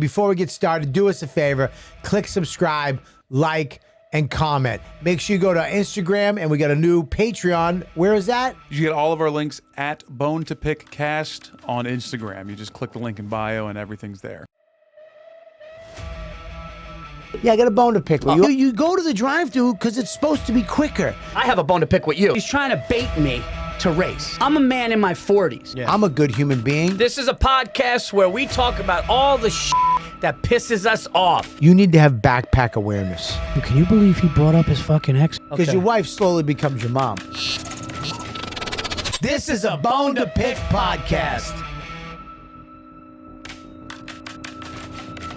Before we get started, do us a favor, click subscribe, like, and comment. Make sure you go to Instagram, and we got a new Patreon. Where is that? You get all of our links at Bone to Pick Cast on Instagram. You just click the link in bio and everything's there. Yeah, I got a bone to pick with you. You go to the drive-thru because it's supposed to be quicker. I have a bone to pick with you. He's trying to bait me to race. I'm a man in my 40s. Yeah. I'm a good human being. This is a podcast where we talk about all the that pisses us off. You need to have backpack awareness. Can you believe he brought up his fucking ex? Because your wife slowly becomes your mom. This is a Bone to Pick podcast.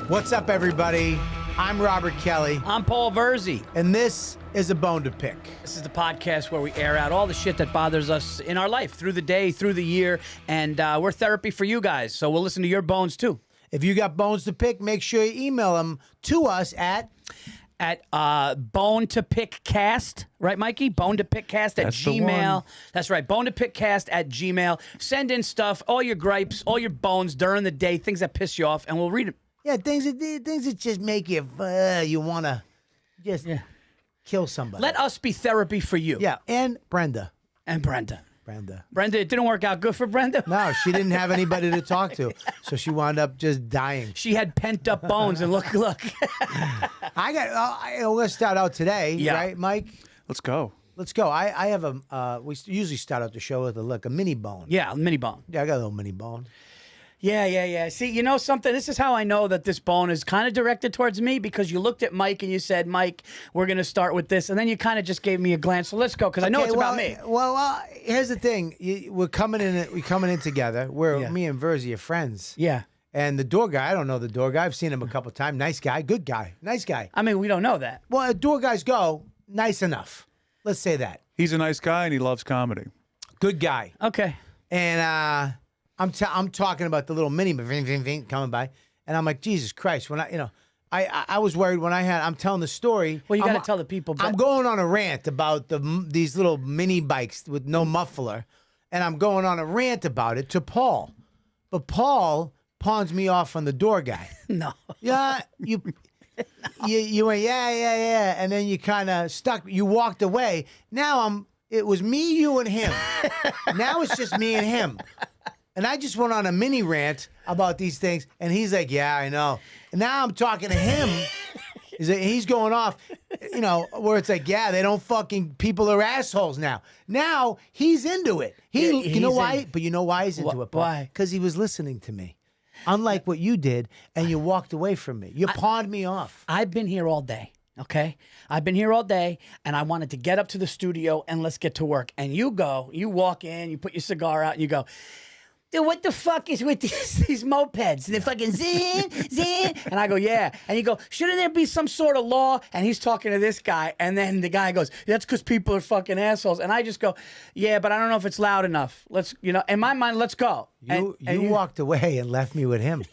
What's up, everybody? I'm Robert Kelly. I'm Paul Virzi. And this is a Bone to Pick. This is the podcast where we air out all the shit that bothers us in our life through the day, through the year, and we're therapy for you guys, so we'll listen to your bones too. If you got bones to pick, make sure you email them to us at Bone to Pick Cast, right, Mikey? Bone to Pick Cast at Gmail. That's right, Bone to Pick Cast at Gmail. Send in stuff, all your gripes, all your bones during the day, things that piss you off, and we'll read them. Yeah, things that just make you you want to just kill somebody. Let us be therapy for you. Yeah, and Brenda. And Brenda. Brenda, it didn't work out good for Brenda. No, she didn't have anybody to talk to, so she wound up just dying. She had pent up bones, and look. I'm gonna start out today, right, Mike? Let's go. Let's go. I have we usually start out the show with a mini bone. Yeah, a mini bone. Yeah, I got a little mini bone. Yeah. See, you know something? This is how I know that this bone is kind of directed towards me, because you looked at Mike and you said, Mike, we're going to start with this. And then you kind of just gave me a glance. So let's go, because I know it's about me. Well, here's the thing. We're coming in together. Me and Virzi are friends. Yeah. And the door guy, I don't know the door guy. I've seen him a couple times. Nice guy. Good guy. Nice guy. I mean, we don't know that. Well, door guys go nice enough. Let's say that. He's a nice guy and he loves comedy. Good guy. Okay. And I'm talking about the little mini coming by, and I'm like, Jesus Christ! When I was worried when I'm telling the story. Well, you got to tell the people. I'm going on a rant about these little mini bikes with no muffler, and I'm going on a rant about it to Paul, but Paul pawns me off on the door guy. No. Yeah, you went yeah, and then you kind of stuck. You walked away. Now it was me, you, and him. Now it's just me and him. And I just went on a mini rant about these things, and he's like, yeah, I know. And now I'm talking to him. He's going off, where it's like, yeah, they don't fucking, people are assholes now. Now he's into it. You know why? But you know why he's into it, Paul? Why? Because he was listening to me. Unlike what you did, and you walked away from me. You pawned me off. I've been here all day. Okay, I've been here all day, and I wanted to get up to the studio and let's get to work. And you walk in, you put your cigar out, and you go, dude, what the fuck is with these mopeds? They're fucking zin. And I go, yeah. And you go, shouldn't there be some sort of law? And he's talking to this guy. And then the guy goes, that's because people are fucking assholes. And I just go, yeah, but I don't know if it's loud enough. Let's, in my mind, let's go. You walked away and left me with him.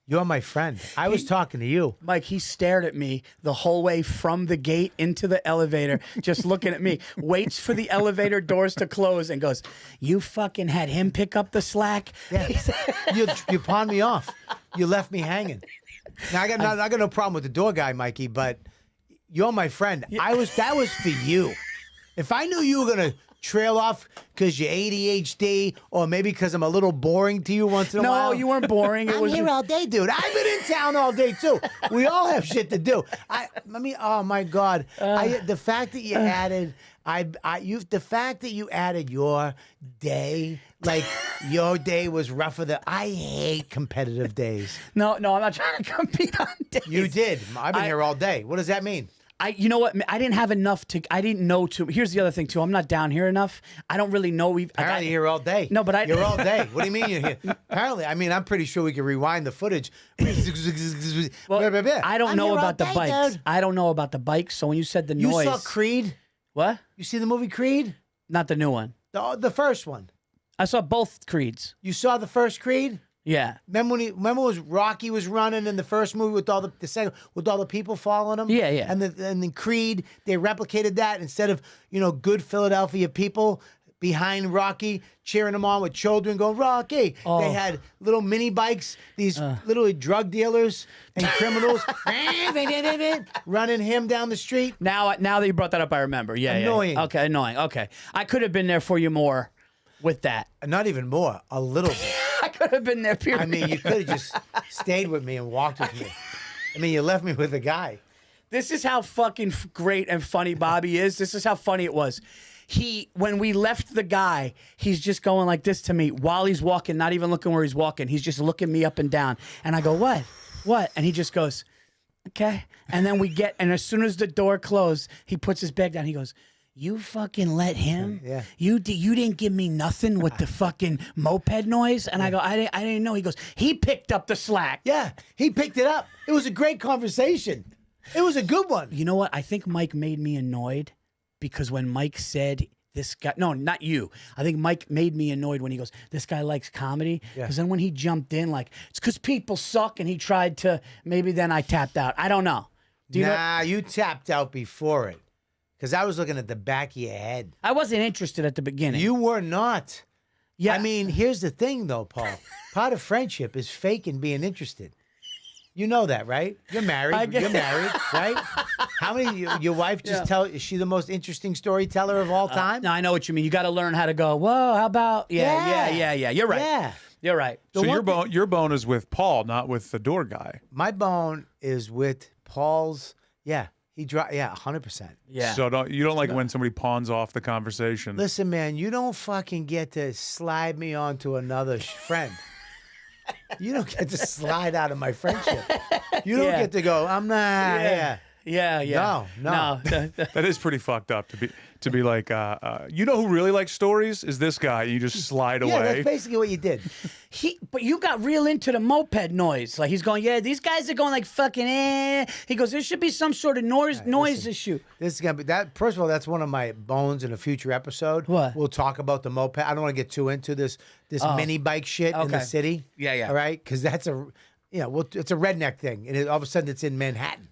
You're my friend. I was talking to you. Mike, he stared at me the whole way from the gate into the elevator, just looking at me, waits for the elevator doors to close and goes, you fucking had him pick up the slack? Yeah. You pawned me off. You left me hanging. Now, I got no problem with the door guy, Mikey, but you're my friend. That was for you. If I knew you were going to trail off because you're ADHD, or maybe because I'm a little boring to you once in a while. No, you weren't boring. I'm here all day, dude. I've been in town all day too. We all have shit to do. Oh my God. The fact that you added, the fact that you added your day, like your day was rougher than. I hate competitive days. No, I'm not trying to compete on days. You did. I've been here all day. What does that mean? You know what? I didn't have enough I didn't know to. Here's the other thing too. I'm not down here enough. I don't really know. Apparently you're here all day. No, but you're all day. What do you mean you're here? Apparently, I'm pretty sure we can rewind the footage. Well, I don't know about the bikes. Dude. I don't know about the bikes. So when you said the noise, you saw Creed. What? You see the movie Creed? Not the new one. The first one. I saw both Creeds. You saw the first Creed? Yeah. Remember when Rocky was running in the first movie with all the second with all the people following him? Yeah. And then Creed, they replicated that instead of good Philadelphia people behind Rocky, cheering him on with children going, Rocky. Oh. They had little mini bikes, these little drug dealers and criminals running him down the street. Now that you brought that up, I remember. Yeah, Annoying. Yeah. Okay, annoying. Okay. I could have been there for you more with that. Not even more, a little bit. I could have been there, period. I mean, you could have just stayed with me and walked with me. I mean, you left me with a guy. This is how fucking great and funny Bobby is. This is how funny it was. When we left the guy, he's just going like this to me while he's walking, not even looking where he's walking. He's just looking me up and down. And I go, what? What? And he just goes, okay. And then and as soon as the door closed, he puts his bag down. He goes, you fucking let him? Yeah. You didn't give me nothing with the fucking moped noise? And I go, I didn't know. He goes, he picked up the slack. Yeah, he picked it up. It was a great conversation. It was a good one. You know what? I think Mike made me annoyed because when Mike said this guy, no, not you. I think Mike made me annoyed when he goes, this guy likes comedy. Because then when he jumped in, like, it's because people suck and he tried to, maybe then I tapped out. I don't know. Do you know? You tapped out before it. Because I was looking at the back of your head. I wasn't interested at the beginning. You were not. Yeah. I mean, here's the thing, though, Paul. Part of friendship is faking being interested. You know that, right? You're married. You're married, right? How many? Your wife just is she the most interesting storyteller of all time? No, I know what you mean. You got to learn how to go, whoa, how about? Yeah. You're right. Yeah. You're right. So your bone is with Paul, not with the door guy. My bone is with Paul's. Yeah. He 100%. Yeah. So you don't like when somebody pawns off the conversation. Listen, man, you don't fucking get to slide me onto another friend. You don't get to slide out of my friendship. You don't get to go, I'm not. Yeah. No. That is pretty fucked up to be like, you know who really likes stories is this guy. You just slide away. Yeah, that's basically what you did. But you got real into the moped noise. Like he's going, yeah, these guys are going like fucking He goes, there should be some sort of noise issue. This is gonna be that. First of all, that's one of my bones in a future episode. What? We'll talk about the moped. I don't want to get too into this mini bike shit in the city. Yeah. All right, because that's it's a redneck thing, and all of a sudden it's in Manhattan.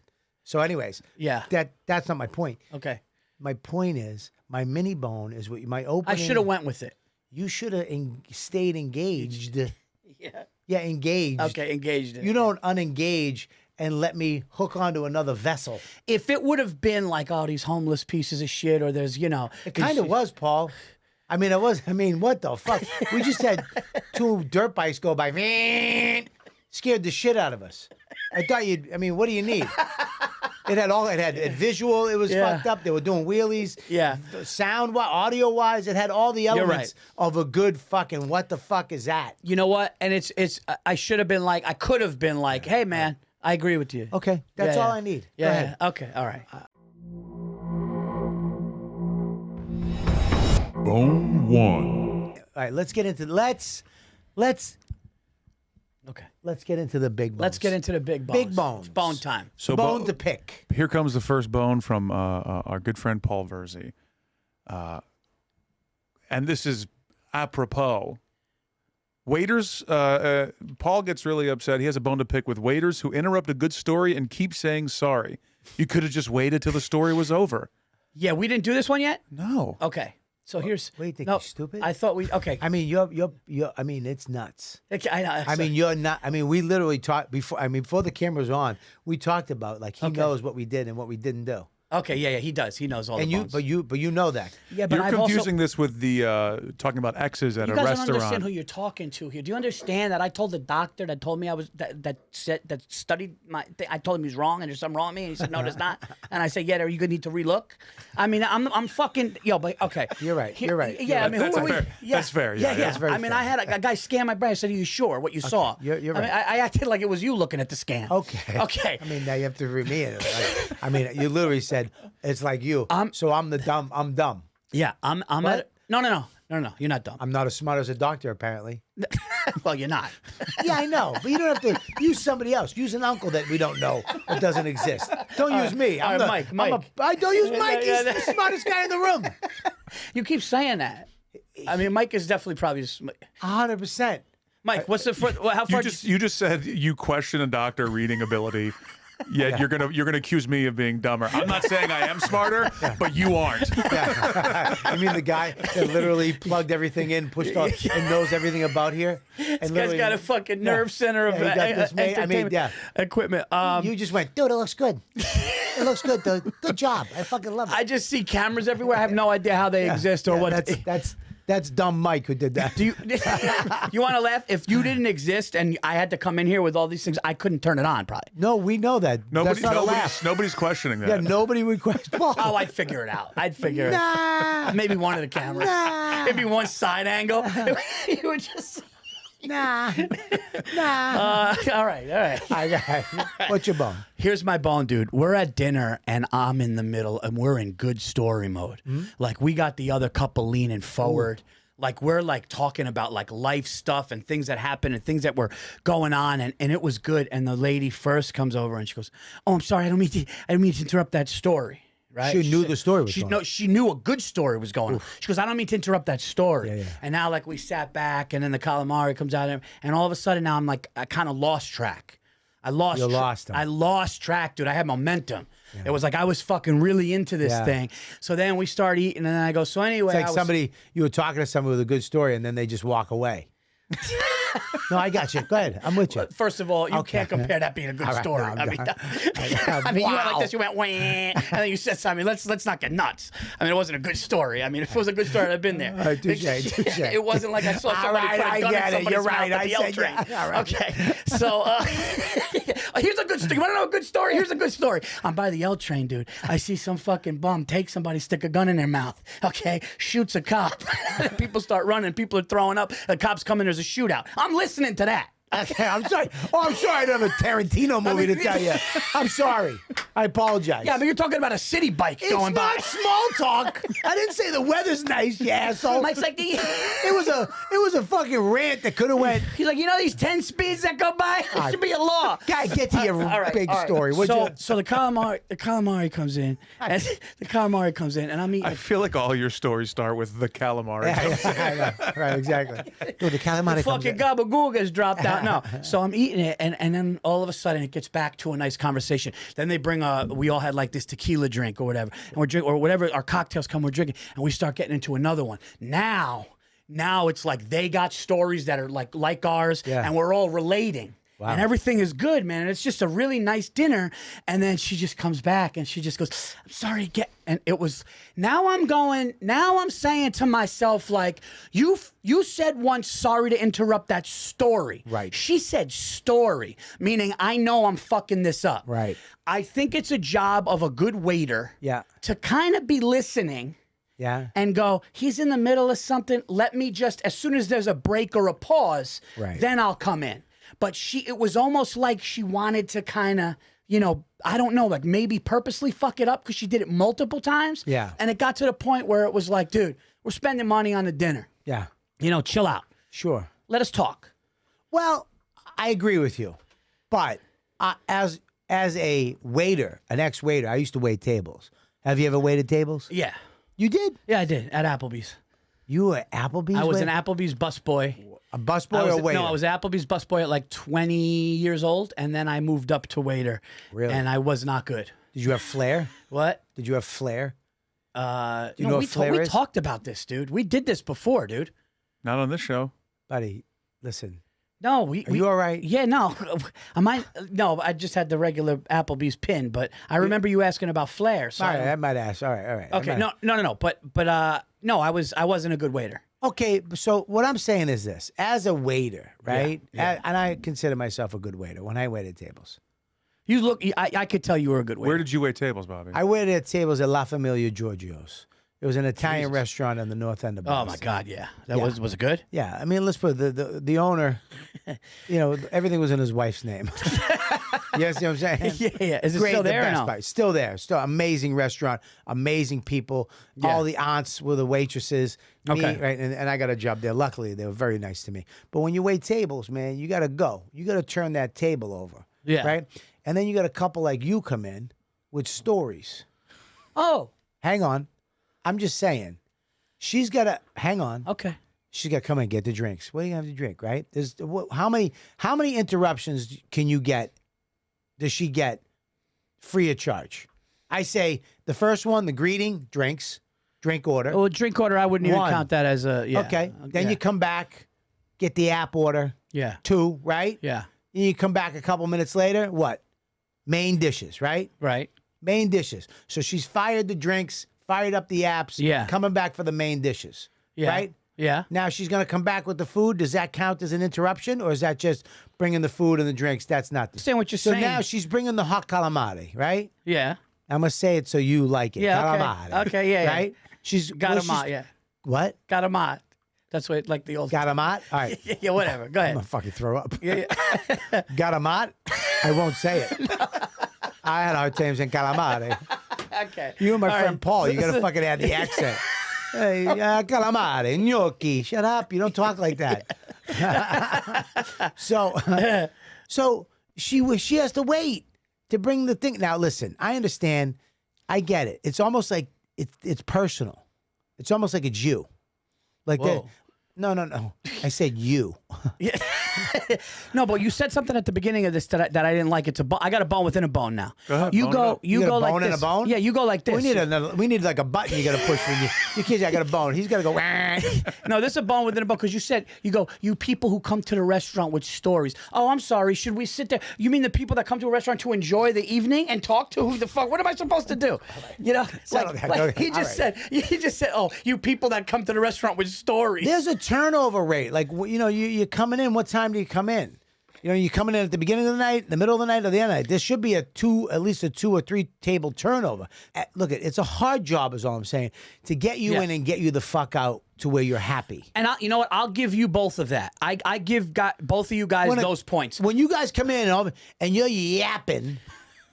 So, anyways, that's not my point. Okay. My point is my mini bone is what my opening. I should have went with it. You should have stayed engaged. Yeah. Yeah, engaged. Okay, engaged. You don't unengage and let me hook onto another vessel. If it would have been like, oh, these homeless pieces of shit, or there's, It kind of was, Paul. I mean, it was. I mean, what the fuck? We just had 2 dirt bikes go by. Scared the shit out of us. I thought I mean, what do you need? It had visual. It was fucked up. They were doing wheelies. Yeah. Sound, audio wise, it had all the elements of a good fucking. What the fuck is that? You know what? And it's. I should have been like. I could have been like, hey man, I agree with you. Okay, that's all I need. Yeah. Go ahead. Okay. All right. Bone one. All right. Let's get into Okay. Let's get into the big bones. Let's get into the big bones. Big bones. It's bone time. So bone to pick. Here comes the first bone from our good friend Paul Virzi. And this is apropos. Waiters, Paul gets really upset. He has a bone to pick with waiters who interrupt a good story and keep saying sorry. You could have just waited till the story was over. Yeah, we didn't do this one yet? No. Okay. So here's. Wait, think no, you're stupid? I thought we. Okay. I mean, you're. I mean, it's nuts. Okay, I mean, you're not. I mean, we literally talked before. I mean, before the camera was on, we talked about like he knows what we did and what we didn't do. Okay, yeah, he does. He knows all the bones. But you know that. Yeah, but You're I've confusing this with the talking about exes at you a guys restaurant. don't understand who you're talking to here. Do you understand that I told the doctor that told me I was that studied my thing, I told him he was wrong and there's something wrong with me and he said no there's not and I said yeah are you gonna need to relook? I mean I'm fucking but okay. You're right. You're right. Yeah, I mean That's who are we? fair. Yeah, That's fair. Yeah, yeah. that's very I mean fair. I had a guy scan my brain. I said are you sure what you saw? You're I mean, right. I acted like it was you looking at the scan. Okay. Okay. I mean, now you have to read me. I mean, you literally said it's like you. So I'm the dumb. I'm dumb. Yeah, I'm What? at no. You're not dumb. I'm not as smart as a doctor, apparently. Well, you're not. Yeah, I know, but you don't have to use somebody else. Use an uncle that we don't know or doesn't exist. Don't use me. all right, Mike. I don't use Mike. He's the smartest guy in the room. You keep saying that. I mean, Mike is definitely probably 100%. Mike, what's the how far? You just said you question a doctor reading ability. Yet you're gonna accuse me of being dumber. I'm not saying I am smarter, but you aren't. I mean the guy that literally plugged everything in, pushed off, and knows everything about here. And This guy's got a fucking nerve center of he got this made. I mean, entertainment equipment. You just went, dude, it looks good. It looks good, dude. Good job. I fucking love it. I just see cameras everywhere. I have no idea how they exist or what. That's dumb Mike who did that. Do you you want to laugh? If you didn't exist and I had to come in here with all these things, I couldn't turn it on. Probably. No, we know that. That's not a laugh. Nobody's questioning that. Yeah, nobody would question. Oh, I'd figure it out. I'd figure it. Maybe one of the cameras. Nah. Maybe one side angle. You would just. Nah. All right. What's your bone? Here's my bone, dude. We're at dinner and I'm in the middle and we're in good story mode. Like we got the other couple leaning forward. Like we're like talking about like life stuff and things that happen and things that were going on and it was good. And the lady first comes over and she goes, "Oh, I'm sorry. I don't mean to interrupt that story." Right? She knew the story was going. No, she knew a good story was going on. She goes, "I don't mean to interrupt that story." Yeah. And now, like, we sat back, and then the calamari comes out, and all of a sudden, now I'm like, I kind of lost track. You lost him. I lost track, dude. I had momentum. Yeah. It was like I was fucking really into this thing. So then we start eating, and then I go, so anyway. It's like you were talking to somebody with a good story, and then they just walk away. No, I got you. Go ahead. I'm with you. First of all, you can't compare that being a good story. No, I mean, you went like this. You went, wah, and then you said something. Let's not get nuts. I mean, it wasn't a good story. I mean, if it was a good story, I'd have been there. Touche. It wasn't like I saw somebody put a gun in somebody's You're right. mouth at the L train. All right. Okay, so here's a good story. You want to know a good story? Here's a good story. I'm by the L train, dude. I see some fucking bum take somebody, stick a gun in their mouth. Okay, shoots a cop. People start running. People are throwing up. The cops come in. There's a shootout. I'm listening to that. Okay, I'm sorry. Oh, I'm sorry. I don't have a Tarantino movie to tell you. I'm sorry. I apologize. Yeah, but you're talking about a city bike going by. It's not small talk. I didn't say the weather's nice, you asshole. Mike's like, it was a fucking rant that could have went. He's like, you know these 10 speeds that go by? There should be a law. Guy, get to your big story. So the calamari comes in, and I'm eating. I feel like all your stories start with the calamari. Yeah, right, exactly. Dude, the calamari fucking gabagool gets dropped out. No, so I'm eating it, and then all of a sudden it gets back to a nice conversation. Then they bring we all had like this tequila drink or whatever, and we're drinking or whatever our cocktails come, we're drinking, and we start getting into another one. Now it's like they got stories that are like ours, and we're all relating. Wow. And everything is good, man. And it's just a really nice dinner. And then she just comes back and she just goes, "I'm sorry, and it was now I'm saying to myself, like, you said once, sorry to interrupt that story. Right. She said story, meaning I know I'm fucking this up. Right. I think it's a job of a good waiter to kind of be listening. Yeah. And go, he's in the middle of something. Let me just, as soon as there's a break or a pause, then I'll come in. But it was almost like she wanted to kind of, I don't know, like maybe purposely fuck it up because she did it multiple times. Yeah. And it got to the point where it was like, dude, we're spending money on the dinner. Yeah. Chill out. Sure. Let us talk. Well, I agree with you. But as a waiter, an ex-waiter, I used to wait tables. Have you ever waited tables? Yeah. You did? Yeah, I did. At Applebee's. You were Applebee's? I was an Applebe's busboy. A busboy or waiter? No, I was Applebee's busboy at like 20 years old, and then I moved up to waiter. Really? And I was not good. Did you have flair? What? Did you have flair? Do you know what flair is? We talked about this, dude. We did this before, dude. Not on this show. Buddy, listen. No, Are you all right? Yeah, no. No, I just had the regular Applebee's pin, but I remember you asking about flair. So all right, I might ask. All right. Okay, no. But no, I wasn't a good waiter. Okay, so what I'm saying is this: as a waiter, right? Yeah. And I consider myself a good waiter when I waited tables. You look. I could tell you were a good waiter. Where did you wait tables, Bobby? I waited at tables at La Familia Giorgio's. It was an Italian restaurant on the north end of Boston. Oh my God, yeah. Was it good? Yeah, I mean, let's put the owner. Everything was in his wife's name. You see what I'm saying? Yeah. Is it still there? The best still there. Still amazing restaurant, amazing people. Yeah. All the aunts were the waitresses. Okay. Me, right, and I got a job there. Luckily, they were very nice to me. But when you wait tables, man, you got to go. You got to turn that table over. Yeah. Right. And then you got a couple like you come in with stories. Oh. Hang on. I'm just saying, she's got to hang on. Okay. She's got to come and get the drinks. What do you have to drink, right? How many interruptions can you get? Does she get free of charge. I say the first one, the greeting, drinks, drink order. Well, drink order, I wouldn't even One. count that as a, yeah. Okay. Then yeah. you come back, get the app order. Yeah. 2, right? Yeah. Then you come back a couple minutes later, what? Main dishes, right? Right. Main dishes. So she's fired the drinks, fired up the apps, Yeah. coming back for the main dishes, Yeah. right? Yeah. Now she's going to come back with the food. Does that count as an interruption, or is that just bringing the food and the drinks? That's not the Understand what you're So saying. now she's bringing the hot calamari, right? Yeah. I'm going to say it so you like it. Yeah, okay. Calamari. Okay, yeah, yeah. Right? She's Got well, him out, she's- yeah. What? Got him out. That's what, like the old. Garamat? All right. Yeah, whatever. Go I'm ahead. going to fucking throw up. Yeah, yeah. Garamat? I won't say it. I had a hard time saying calamari. Okay. You and my All friend right. Paul, you got to fucking add the accent. Hey, calamari, gnocchi. Shut up. You don't talk like that. So she has to wait to bring the thing. Now, listen, I understand. I get it. It's almost like it's personal. It's almost like it's you. Like that. Whoa. No. I said you. Yeah. No, but you said something at the beginning of this that I didn't like. It's a bone. I got a bone within a bone now. Go ahead, You bone it go. up. You got go a like bone this. and a bone? Yeah, you go like this. We need like a button you got to push when you kids. I got a bone. He's got to go. "Wah." No, this is a bone within a bone because you said you people who come to the restaurant with stories. Oh, I'm sorry. Should we sit there? You mean the people that come to a restaurant to enjoy the evening and talk to who the fuck? What am I supposed to do? You know, Settle down. like he All just right. said. He just said, oh, you people that come to the restaurant with stories. There's a turnover rate. Like, you're coming in. What time do you come in? You coming in at the beginning of the night, the middle of the night, or the end of the night. There should be at least a 2 or 3 table turnover. Look, it's a hard job, is all I'm saying, to get you Yeah. in and get you the fuck out to where you're happy. And you know what? I'll give you both of that. I give both of you guys those points. When you guys come in and you're yapping,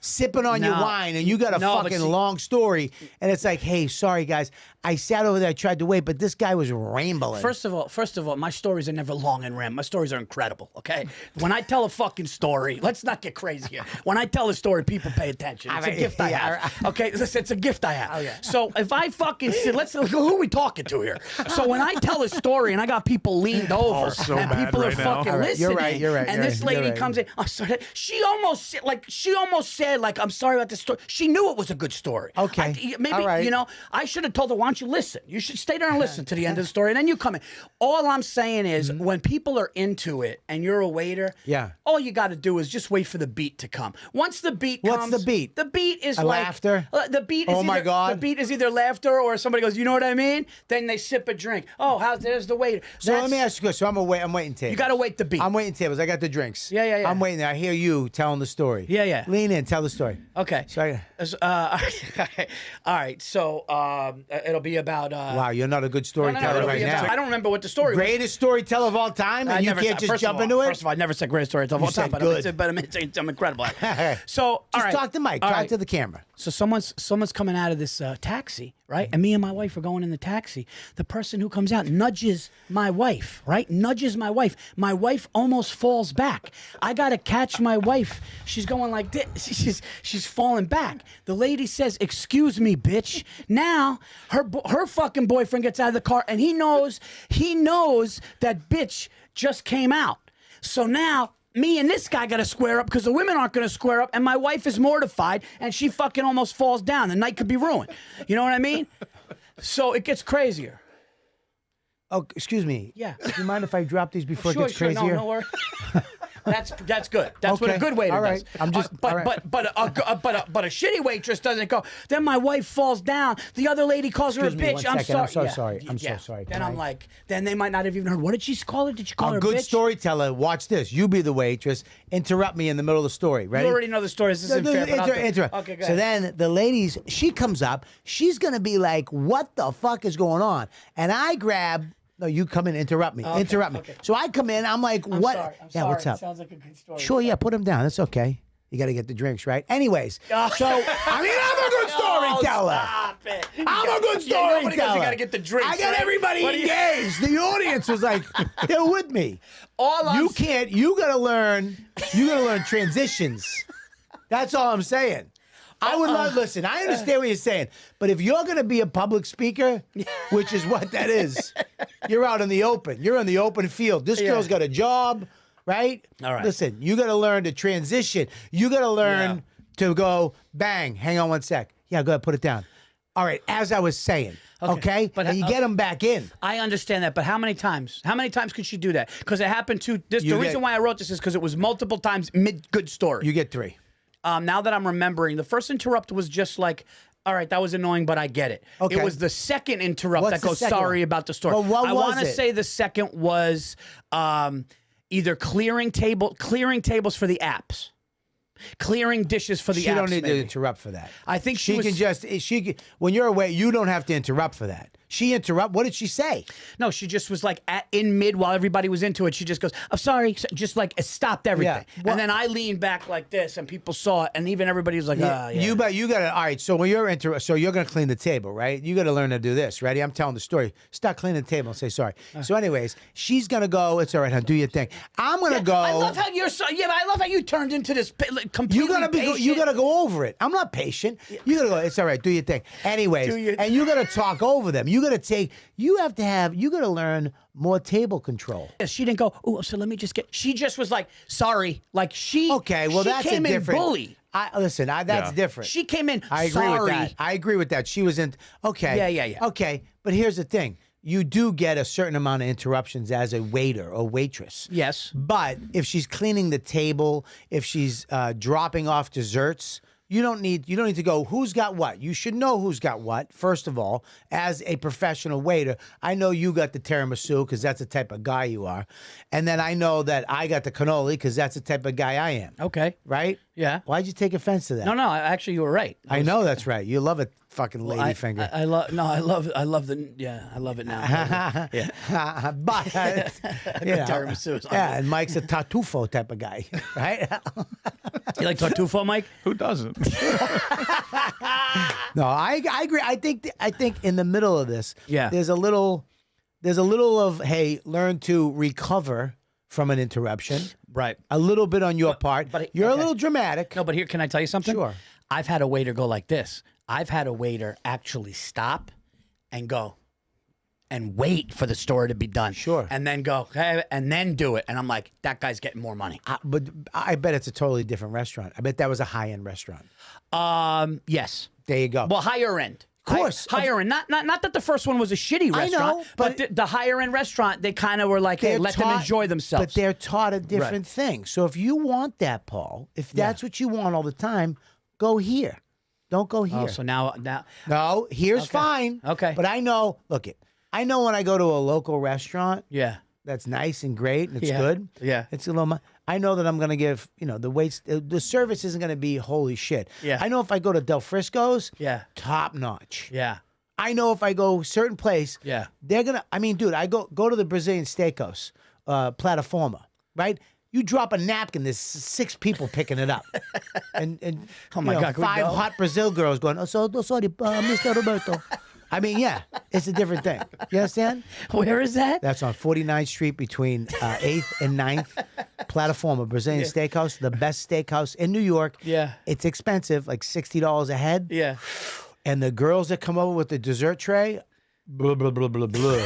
sipping on your No. wine, and you got a No, but fucking see- long story, and it's like, hey, sorry guys, I sat over there, I tried to wait, but this guy was rambling. First of all, my stories are never long and ram. My stories are incredible, okay? When I tell a fucking story, let's not get crazy here. When I tell a story, people pay attention. It's a gift I have. Okay, listen, it's a gift I have. Oh, yeah. So if I fucking sit, who are we talking to here? So when I tell a story and I got people leaned over so and mad people right are now. fucking All right, you're listening, right, you're right, and you're this right, you're lady right. comes in, I'm sorry, she almost said, like, I'm sorry about this story. She knew it was a good story. Okay. Maybe, All right. I should have told her, why don't you listen? You should stay there and listen to the end of the story, and then you come in. All I'm saying is, when people are into it and you're a waiter, Yeah. all you got to do is just wait for the beat to come. Once the beat What's comes, the beat? The beat is A like laughter? The beat is Oh, my either, God. The beat is either laughter or somebody goes, you know what I mean? Then they sip a drink. Oh, there's the waiter. So let me ask you a question. So I'm waiting tables. You got to wait the beat. I'm waiting tables. I got the drinks. Yeah. I'm waiting there. I hear you telling the story. Yeah. Lean in, tell the story. Okay. So All right. So it'll be about. wow, you're not a good no, storyteller it'll right be about- now. I don't remember what the story was. Greatest storyteller of all time, and you can't just jump into it? First of all, I never said greatest story of all said time, but good. I'm incredible. So, all Just right. talk to Mike. All Talk right. to the camera. So someone's coming out of this taxi, right? And me and my wife are going in the taxi. The person who comes out nudges my wife, right? Nudges my wife. My wife almost falls back. I gotta catch my wife. She's going like this. She's falling back. The lady says, "Excuse me, bitch." Now her fucking boyfriend gets out of the car and he knows that bitch just came out. So now me and this guy got to square up because the women aren't going to square up, and my wife is mortified, and she fucking almost falls down. The night could be ruined. You know what I mean? So it gets crazier. Oh, excuse me. Yeah. Do you mind if I drop these before it gets Sure. crazier? No worries. That's good. That's what a Okay. good waiter All right. does. I'm just- but all right. but a shitty waitress doesn't go. Then my wife falls down. The other lady calls her Excuse a me, bitch. one I'm second. I'm sorry. so sorry. I'm so Yeah. sorry. Then Can I'm I- like, then they might not have even heard. What did she call her? Did she call her A a good bitch? storyteller, watch this. You be the waitress. Interrupt me in the middle of the story. Ready? You already know the story. This isn't fair. But I'll do it. Interrupt. Okay, go So ahead. then the ladies, she comes up. She's going to be like, what the fuck is going on? And I grab, no, you come in, interrupt me. Interrupt me. okay. So I come in. I'm like, I'm what? sorry. I'm yeah, sorry. what's up? It sounds like a good story. Sure, yeah, put him down. That's okay. You got to get the drinks, right? Anyways, so, I'm a good storyteller. Stop it. I'm a good Yeah, nobody goes, storyteller. you gotta get the drinks. I got right? everybody What do you- engaged. The audience was like, they're with me. All I'm You can't. You gotta learn. You gotta learn transitions. That's all I'm saying. I would not listen. I understand what you're saying, but if you're gonna be a public speaker, which is what that is, you're out in the open. You're in the open field. This girl's got a job, right? All right. Listen, you gotta learn to transition. You gotta learn to go bang. Hang on one sec. Yeah, go ahead, put it down. All right, as I was saying, okay? But and you get them back in. I understand that, but how many times? How many times could she do that? Because it happened to this. The reason why I wrote this is because it was multiple times mid good story. You get 3. Now that I'm remembering, the first interrupt was just like, all right, that was annoying, but I get it. Okay. It was the second interrupt What's that goes, the second sorry one? about the story. Well, what I was want to it? say the second was either clearing tables for the apps. Clearing dishes for the apps. She don't need maybe. to interrupt for that. I think she can just when you're away, you don't have to interrupt for that. She interrupt. What did she say? No, she just was like in mid while everybody was into it. She just goes, "I'm sorry," just like it stopped everything. Yeah. Well, and then I leaned back like this, and people saw it, and even everybody was like, "Ah, yeah." You got to. All right. So when you're so you're going to clean the table, right? You got to learn to do this. Ready? I'm telling the story. Start cleaning the table and say sorry. So, anyways, she's going to go. It's all right, hon. Do your thing. I'm going to go. I love how you're so. Yeah, but I love how you turned into this completely. You gotta patient. You gotta go over it. I'm not patient. You gotta go. It's all right. Do your thing. Anyways, and you gotta talk over them. You gotta take. You gotta learn more table control. She didn't go, oh, so let me just get. She just was like, sorry. Like she. Okay, well, she that's came a different. in bully. That's different. She came in. I agree sorry. with that. I agree with that. She was in. Okay. Yeah. Okay, but here's the thing. You do get a certain amount of interruptions as a waiter or waitress. Yes. But if she's cleaning the table, if she's dropping off desserts, you don't need to go, who's got what? You should know who's got what, first of all. As a professional waiter, I know you got the tiramisu because that's the type of guy you are. And then I know that I got the cannoli because that's the type of guy I am. Okay. Right? Yeah. Why'd you take offense to that? No, actually, you were right. I know that's right. You love a fucking lady finger. I love the I love it now. Yeah. But, you know, tiramisu is yeah, and Mike's a tartufo type of guy, right? You like tartufo, Mike? Who doesn't? No, I agree. I think in the middle of this, Yeah. there's a little of, hey, learn to recover from an interruption. Right. A little bit on your part. but You're a okay. little dramatic. No, but here, can I tell you something? Sure. I've had a waiter go like this. I've had a waiter actually stop and go and wait for the story to be done. Sure. And then go, hey, and then do it. And I'm like, that guy's getting more money. But I bet it's a totally different restaurant. I bet that was a high-end restaurant. Yes. There you go. Well, higher end. Of course. Higher end. Not that the first one was a shitty I restaurant. know, but but the higher end restaurant, they kind of were like, hey, They're let them taught- enjoy themselves. But they're taught a different thing. So if you want that, Paul, if that's what you want all the time, go here. Don't go here. Oh, so now. No, here's fine. Okay. But I know, I know when I go to a local restaurant Yeah. that's nice and great and it's Yeah. good. Yeah. It's a little, I know that I'm going to give, the service isn't going to be holy shit. Yeah. I know if I go to Del Frisco's, Yeah. top notch. Yeah. I know if I go certain place, Yeah. they're going to, dude, I go to the Brazilian steakhouse, plataforma, right? You drop a napkin, there's 6 people picking it up. and Oh my God, can we 5 go? hot Brazil girls going, oh, sorry, Mr. Roberto. Yeah, it's a different thing. You understand? Where is that? That's on 49th Street between 8th and 9th. Plataforma, Brazilian steakhouse, the best steakhouse in New York. Yeah. It's expensive, like $60 a head. Yeah. And the girls that come over with the dessert tray, blah, blah, blah, blah, blah.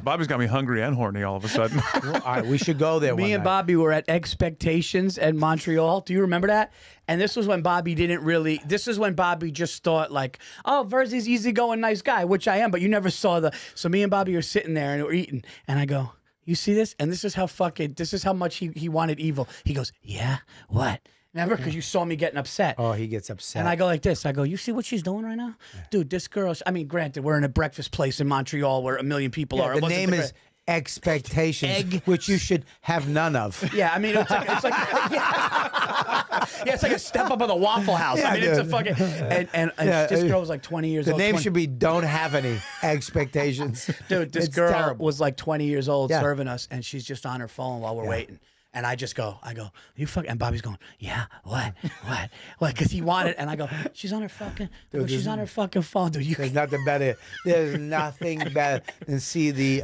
Bobby's got me hungry and horny all of a sudden. All right, we should go there one Me and night. Bobby were at Expectations in Montreal. Do you remember that? And this was when Bobby this is when Bobby just thought like, oh, Virzi's easygoing, nice guy, which I am, but you never saw so me and Bobby are sitting there and we're eating. And I go, you see this? And this is how much he wanted evil. He goes, yeah, what? Remember? Because you saw me getting upset. Oh, he gets upset. And I go like this. I go, you see what she's doing right now? Dude, this girl, granted, we're in a breakfast place in Montreal where 1 million people are. It the wasn't name is Expectations, which you should have none of. Yeah, it's like it's like a step up of the Waffle House. Yeah, it's a dude. fucking and Yeah, this girl was like 20 years The old. name 20 should be Don't Have Any Expectations. Dude, this It's girl terrible. was like 20 years old Yeah. serving us, and she's just on her phone while we're waiting. And I go, you fuck, and Bobby's going, yeah, what, because he wanted, and I go, she's on her fucking, she's on her fucking phone, dude. There's nothing better. There's nothing better than see the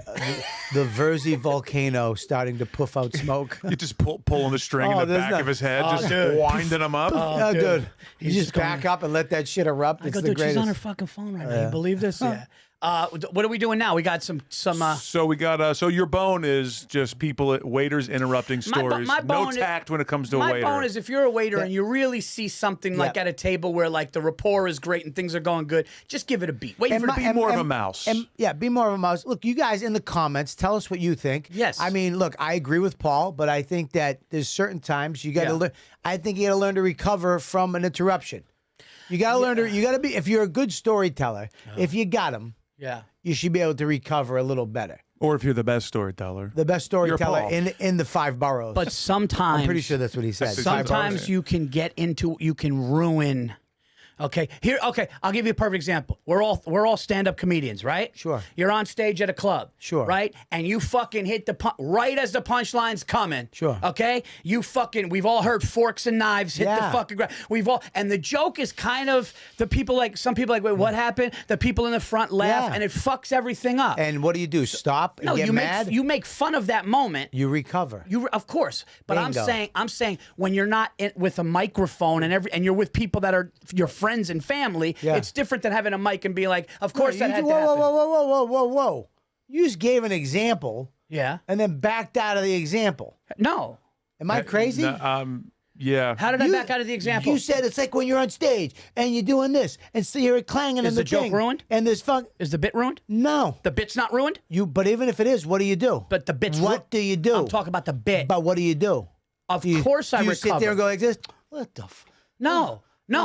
Virzi volcano starting to puff out smoke. You just pulling the string in the there's back not- of his head, just dude. winding him up. Oh, dude. good. You He's just just going- back up and let that shit erupt. I It's go, the dude, she's greatest. on her fucking phone right now. You believe this? Yeah. What are we doing now? We got some. So we got. So your bone is just people, waiters interrupting stories. my no bone tact when it comes to a My waiter. bone is if you're a waiter and you really see something like at a table where like the rapport is great and things are going good, just give it a beat. Wait for it to be more of a mouse. Be more of a mouse. Look, you guys in the comments, tell us what you think. Yes. I mean, look, I agree with Paul, but I think that there's certain times you got to learn. I think you got to learn to recover from an interruption. You got to learn to. You got to be. If you're a good storyteller, if you got them, you should be able to recover a little better. Or if you're the best storyteller. The best storyteller Paul. in the 5 boroughs. But sometimes I'm pretty sure that's what he said. Sometimes you can you can ruin. Okay, I'll give you a perfect example. We're all stand-up comedians, right? Sure. You're on stage at a club. Sure. Right? And you fucking hit the right as the punchline's coming. Sure. Okay? We've all heard forks and knives hit the fucking ground. And the joke is kind of some people wait, what happened? The people in the front laugh and it fucks everything up. And what do? Stop and get mad? You make fun of that moment. You recover. Of course, but Bingo. I'm saying when you're not with a microphone and you're with people that are your friends and family, it's different than having a mic and being like, of course that had to happen. Whoa. You just gave an example. Yeah. And then backed out of the example. No. Am I crazy? Yeah. How did I back out of the example? You said it's like when you're on stage and you're doing this and so you're clanging in the joke thing, ruined? And there's fun. Is the bit ruined? No. The bit's not ruined? But even if it is, what do you do? But the bit's What do you do? I'm talking about the bit. But what do you do? Of course I do you recover. sit there and go like this? What the No,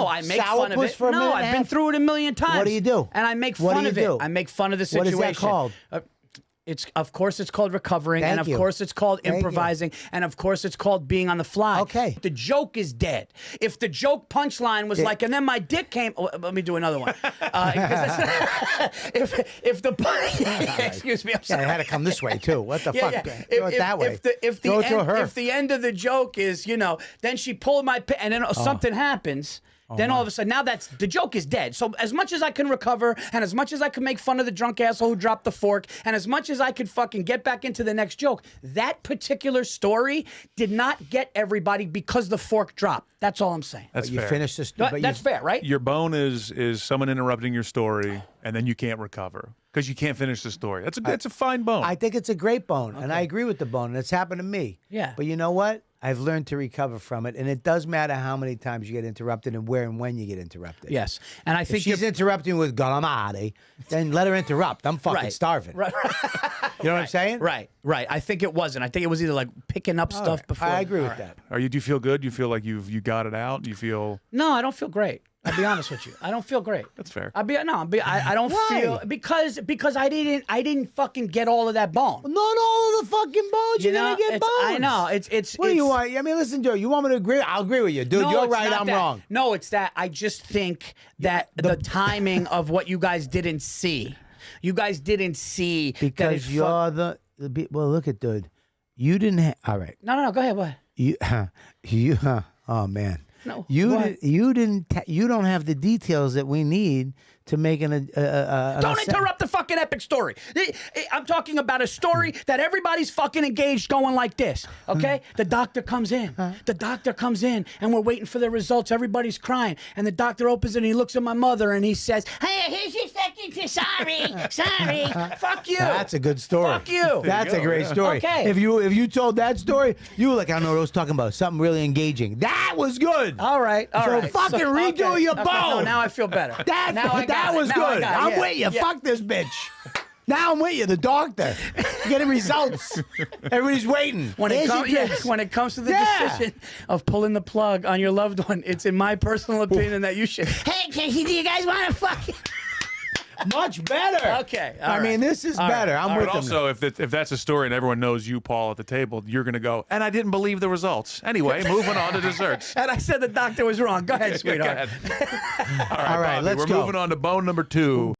I make fun of it. For a minute No, and a I've been half? through it a million times. What do you do? And I make What fun do of you it. do? I make fun of the What situation. is that called? Of course it's called recovering, and of course it's called improvising, and of course it's called being on the fly. Okay. The joke is dead. If the joke punchline was like, and then my dick came. Oh, let me do another one. If the excuse me, I'm sorry. Yeah, it had to come this way too. What the fuck? Yeah. Go it that way. If the end of the joke is, then she pulled my and then something happens. Then all of a sudden, now the joke is dead. So as much as I can recover, and as much as I can make fun of the drunk asshole who dropped the fork, and as much as I could fucking get back into the next joke, that particular story did not get everybody because the fork dropped. That's all I'm saying. That's you fair. finished this. That's fair, right? Your bone is someone interrupting your story, and then you can't recover because you can't finish the story. That's a fine bone. I think it's a great bone, and I agree with the bone, and it's happened to me. Yeah. But you know what? I've learned to recover from it, and it does matter how many times you get interrupted and where and when you get interrupted. Yes, and I think If she's interrupting with galamari, then let her interrupt. I'm fucking starving. Right. You know what I'm saying? Right. I think it wasn't. I think it was either like picking up stuff before. I agree with that. Do you feel good? Do you feel like you got it out? Do you feel? No, I don't feel great. I'll be honest with you. I don't feel great. That's fair. I don't Why? feel because I didn't fucking get all of that bone. Not all of the fucking bones. You're gonna get bones. I know. It's. What do you want? I mean, listen, Joe. You want me to agree? I'll agree with you, dude. No, You're it's right. not I'm that. wrong. No, it's that I just think that the timing of what you guys didn't see. You guys didn't see Because that you're the well. Look at dude. You didn't. All right. No. Go ahead. What? You. Oh man. No. You don't have the details that we need to make an. Don't interrupt the fucking epic story. I'm talking about a story that everybody's fucking engaged going like this, okay? The doctor comes in. The doctor comes in, and we're waiting for the results. Everybody's crying. And the doctor opens it, and he looks at my mother, and he says, hey, here's your fucking sorry. Fuck you. That's a good story. Fuck you. That's a great story. Okay. If you told that story, you were like, I know what I was talking about. Something really engaging. That was good. All right. So fucking redo your bone. No, now I feel better. That was good. I'm with you. Yeah. Fuck this bitch. Now I'm with you. The doctor. You're getting results. Everybody's waiting. When it comes to the decision of pulling the plug on your loved one, it's in my personal opinion that you should. Hey, do you guys want to fucking? Much better. Okay. I mean, this is better. I'm with But also, if that's a story and everyone knows you, Paul, at the table, you're going to go, and I didn't believe the results. Anyway, moving on to desserts. And I said the doctor was wrong. Go ahead, sweetheart. Go ahead. All right, Bobby, let's we're go. moving on to bone number 2.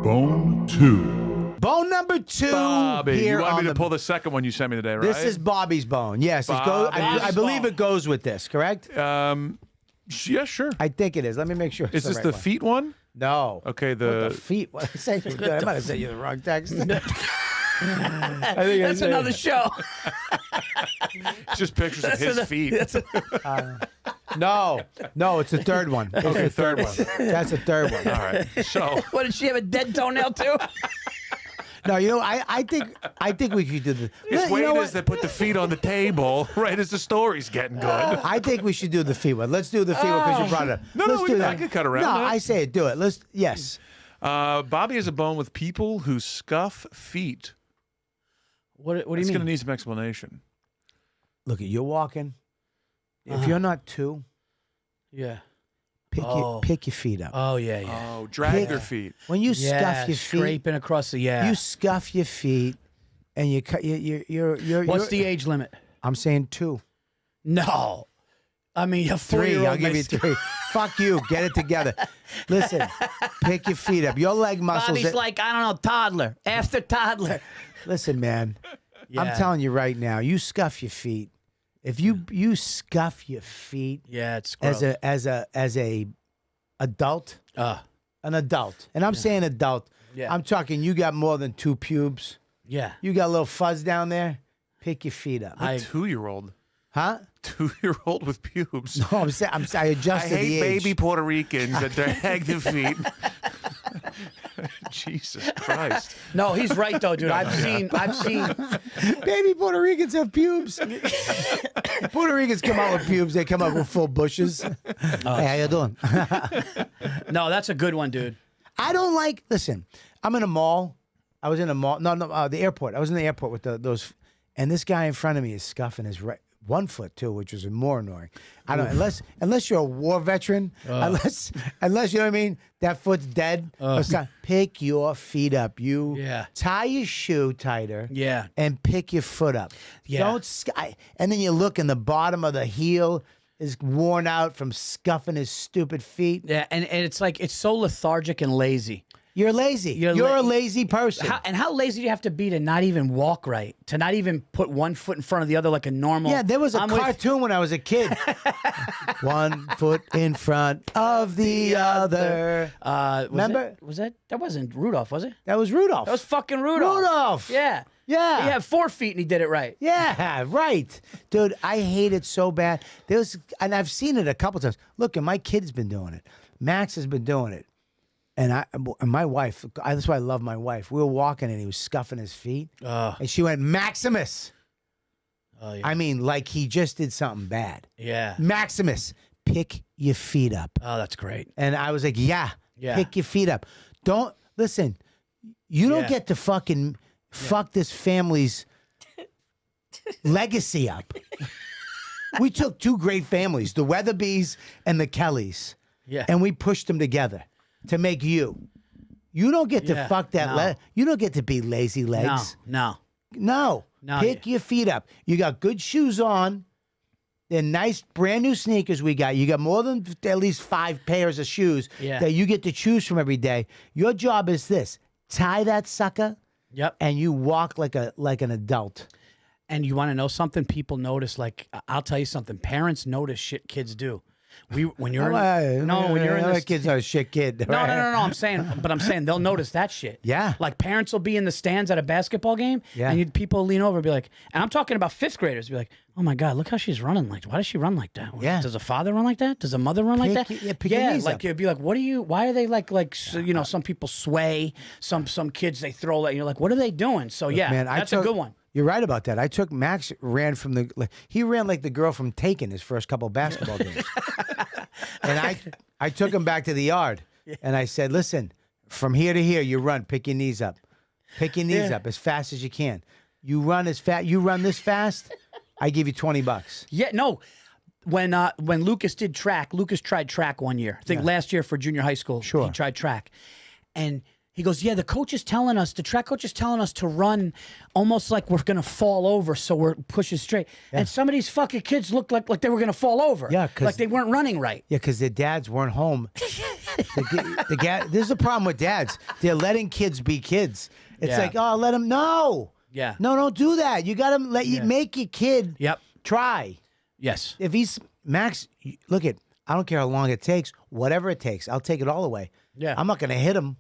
Bone 2. Bone number 2. Bobby, here you want on me to pull the second one you sent me today, right? This is Bobby's bone. Yes, I believe it goes with this. Correct? Yeah, sure. I think it is. Let me make sure. Is this the feet one? No. Okay, The feet. What I say? I might have sent you the wrong text. That's another show. It's just pictures of his feet. No, it's the third one. It's the third one. That's the third one. All right. So What, did she have a dead toenail too? No, I think we could do the. it's You know waiters what? that put the feet on the table right as the story's getting good. I think we should do the feet one. Let's do the feet one because you brought it up. No, Let's do I that. could cut around No, that. I say it. Do it. Yes. Bobby has a bone with people who scuff feet. What do you It's mean? going to need some explanation. Look, you're walking. If you're not two, Yeah. pick your feet up. Oh yeah, yeah. Oh, drag their feet. When you Yeah, scuff your feet, scraping across the you scuff your feet, and you cut. You're. What's the age limit? I'm saying 2. No. I mean, a 3. 4-year-old I'll give you 3. Fuck you. Get it together. Listen, pick your feet up. Your leg muscles. Bobby's like, I don't know, toddler. After toddler. Listen, man. Yeah. I'm telling you right now. You scuff your feet. If you scuff your feet Yeah, it's gross. as a adult, an adult, and I'm saying adult. Yeah. I'm talking. You got more than 2 pubes. Yeah. You got a little fuzz down there. Pick your feet up. A 2-year-old. Huh? 2-year-old with pubes. No, I'm saying. I I adjusted the hate age. baby Puerto Ricans that drag their feet. Jesus Christ. No, he's right though, dude. I've seen Baby Puerto Ricans have pubes. Puerto Ricans come out with pubes. They come out with full bushes. Hey, how you doing? No, that's a good one, dude. I don't like. Listen, I'm in a mall. I was in a mall. No, the airport. I was in the airport with those, and this guy in front of me is scuffing his one foot too, which was more annoying. I don't unless you're a war veteran, unless you know what I mean. That foot's dead. Or something. Pick your feet up. Tie your shoe tighter. Yeah. And pick your foot up. Yeah. Don't and then you look and the bottom of the heel is worn out from scuffing his stupid feet. Yeah, and it's like it's so lethargic and lazy. You're lazy. You're a lazy person. How lazy do you have to be to not even walk right? To not even put one foot in front of the other like a normal. Yeah, there was a cartoon when I was a kid. 1 foot in front of the other. Remember? That wasn't Rudolph, was it? That was Rudolph. That was fucking Rudolph. Rudolph. Yeah. Yeah. He had 4 feet and he did it right. Yeah, right. Dude, I hate it so bad. And I've seen it a couple times. Look, and my kid's been doing it. Max has been doing it. And my wife, that's why I love my wife. We were walking and he was scuffing his feet. And she went, Maximus. Oh, yeah. I mean, like he just did something bad. Yeah. Maximus, pick your feet up. Oh, that's great. And I was like, yeah, Yeah. pick your feet up. Don't, listen, you don't get to fucking fuck this family's legacy up. We took 2 great families, the Weatherbys and the Kellys. Yeah. And we pushed them together to make you. You don't get to fuck that. No. You don't get to be lazy legs. No. No. No, Pick your feet up. You got good shoes on. They're nice, brand new sneakers we got. You got more than at least 5 pairs of shoes that you get to choose from every day. Your job is this. Tie that sucker. Yep. And you walk like an adult. And you want to know something? People notice. Like, I'll tell you something. Parents notice shit kids do. When you're in this kid's not a shit kid. No. I'm saying they'll notice that shit. Yeah. Like parents will be in the stands at a basketball game, and people lean over and be like, and I'm talking about 5th graders, be like, oh my god, look how she's running. Like, why does she run like that? Yeah. Does a father run like that? Does a mother run like that? Pick your knees like up. you'd be like, why are they some people sway, some kids they throw that, you're like, what are they doing? So Man, that's a good one. You're right about that. I took Max ran like the girl from Taken his first couple basketball games. And I took him back to the yard and I said, listen, from here to here, you run, pick your knees up. Pick your knees up as fast as you can. You run this fast, I give you $20. Yeah, no. When Lucas did track, Lucas tried track one year. I think last year for junior high school, he tried track. And he goes, the track coach is telling us to run almost like we're going to fall over, so we're pushing straight. Yeah. And some of these fucking kids looked like they were going to fall over. Yeah, like they weren't running right. Yeah, because their dads weren't home. This is the problem with dads. They're letting kids be kids. It's like, oh, let them know. Yeah. No, don't do that. You got to make your kid try. Yes. If he's Max, look at, I don't care how long it takes, whatever it takes, I'll take it all away. Yeah. I'm not going to hit him.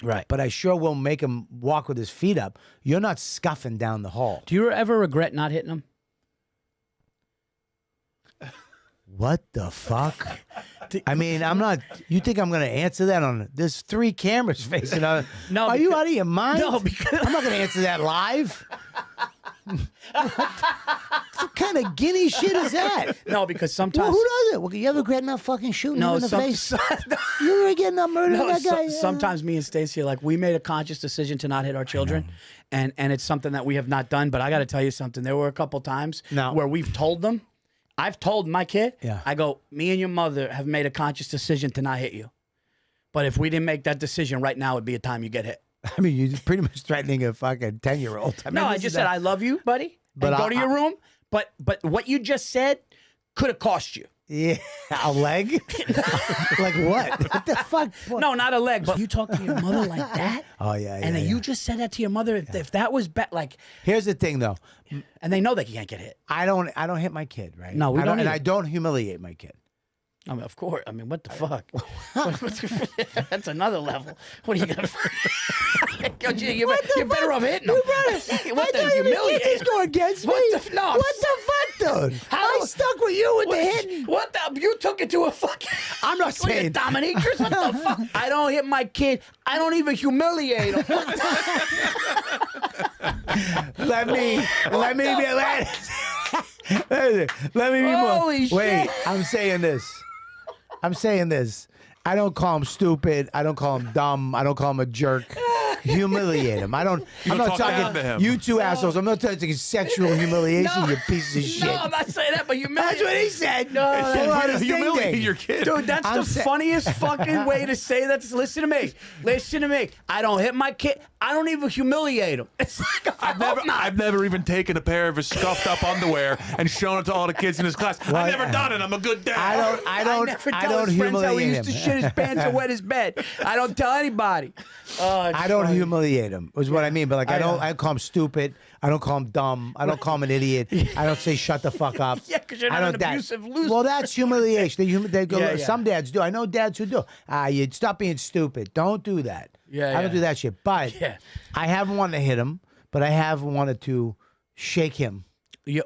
Right. But I sure will make him walk with his feet up. You're not scuffing down the hall. Do you ever regret not hitting him? What the fuck? I mean, I'm not. You think I'm going to answer that on? There's 3 cameras facing on. No, are you out of your mind? No, because I'm not going to answer that live. What kind of guinea shit is that? No, because sometimes. Well, who does it? Well, you ever getting up fucking shooting No, him in the face? You ever getting up murdering No, that guy? sometimes me and Stacey, like, we made a conscious decision to not hit our children, and it's something that we have not done. But I got to tell you something. There were a couple times where we've told them. I've told my kid, I go, me and your mother have made a conscious decision to not hit you. But if we didn't make that decision right now, would be a time you get hit. I mean, you're pretty much threatening a fucking 10-year-old. I mean, No, I just said I love you, buddy, But and go to your room. But what you just said could have cost you. Yeah, a leg? Like what? What the fuck? No, not a leg, but you talk to your mother like that? Oh, yeah, And then you just said that to your mother. If that was bad, like, Here's the thing, though. and they know they can't get hit. I don't hit my kid, right? No, we don't and either. I don't humiliate my kid. I mean, of course. I mean, what the fuck? That's another level. What are you gonna? You're better off hitting them. What the humiliate? He's going against me. What the, no, What the fuck, dude? I stuck with you with the hitting. What the? You took it to a fucking. I'm not Like a saying. dominatrix. What the fuck? I don't hit my kid. I don't even humiliate him. Let me be Holy more. shit. Wait, I'm saying this. I don't call him stupid. I don't call him dumb. I don't call him a jerk. Humiliate him. I'm not talk back to him. talking. You 2 assholes. I'm not talking sexual humiliation. You pieces of shit. No, I'm not saying that, but humiliate. That's what he said. No, Pull out his Humiliate ding-ding. your kid. Dude, that's I'm the sa- funniest fucking way to say that. Listen to me. Listen to me. I don't hit my kid. I don't even humiliate him. It's like I've never even taken a pair of his scuffed up underwear and shown it to all the kids in his class. Well, I've never done it. I'm a good dad. I don't never tell his friends humiliate how he used him. to shit his pants and wet his bed. I don't tell anybody. Oh, it's I don't funny. humiliate him. Is what I mean. But like, I know. don't call him stupid. I don't call him dumb. I don't call him an idiot. I don't say shut the fuck up. Yeah, 'cause you're I not don't- an that- abusive loser. Well, that's humiliation. They go. Yeah, yeah. Some dads do. I know dads who do. You stop being stupid. Don't do that. Yeah, I don't yeah. do that shit. But Yeah. I haven't wanted to hit him. But I have wanted to shake him.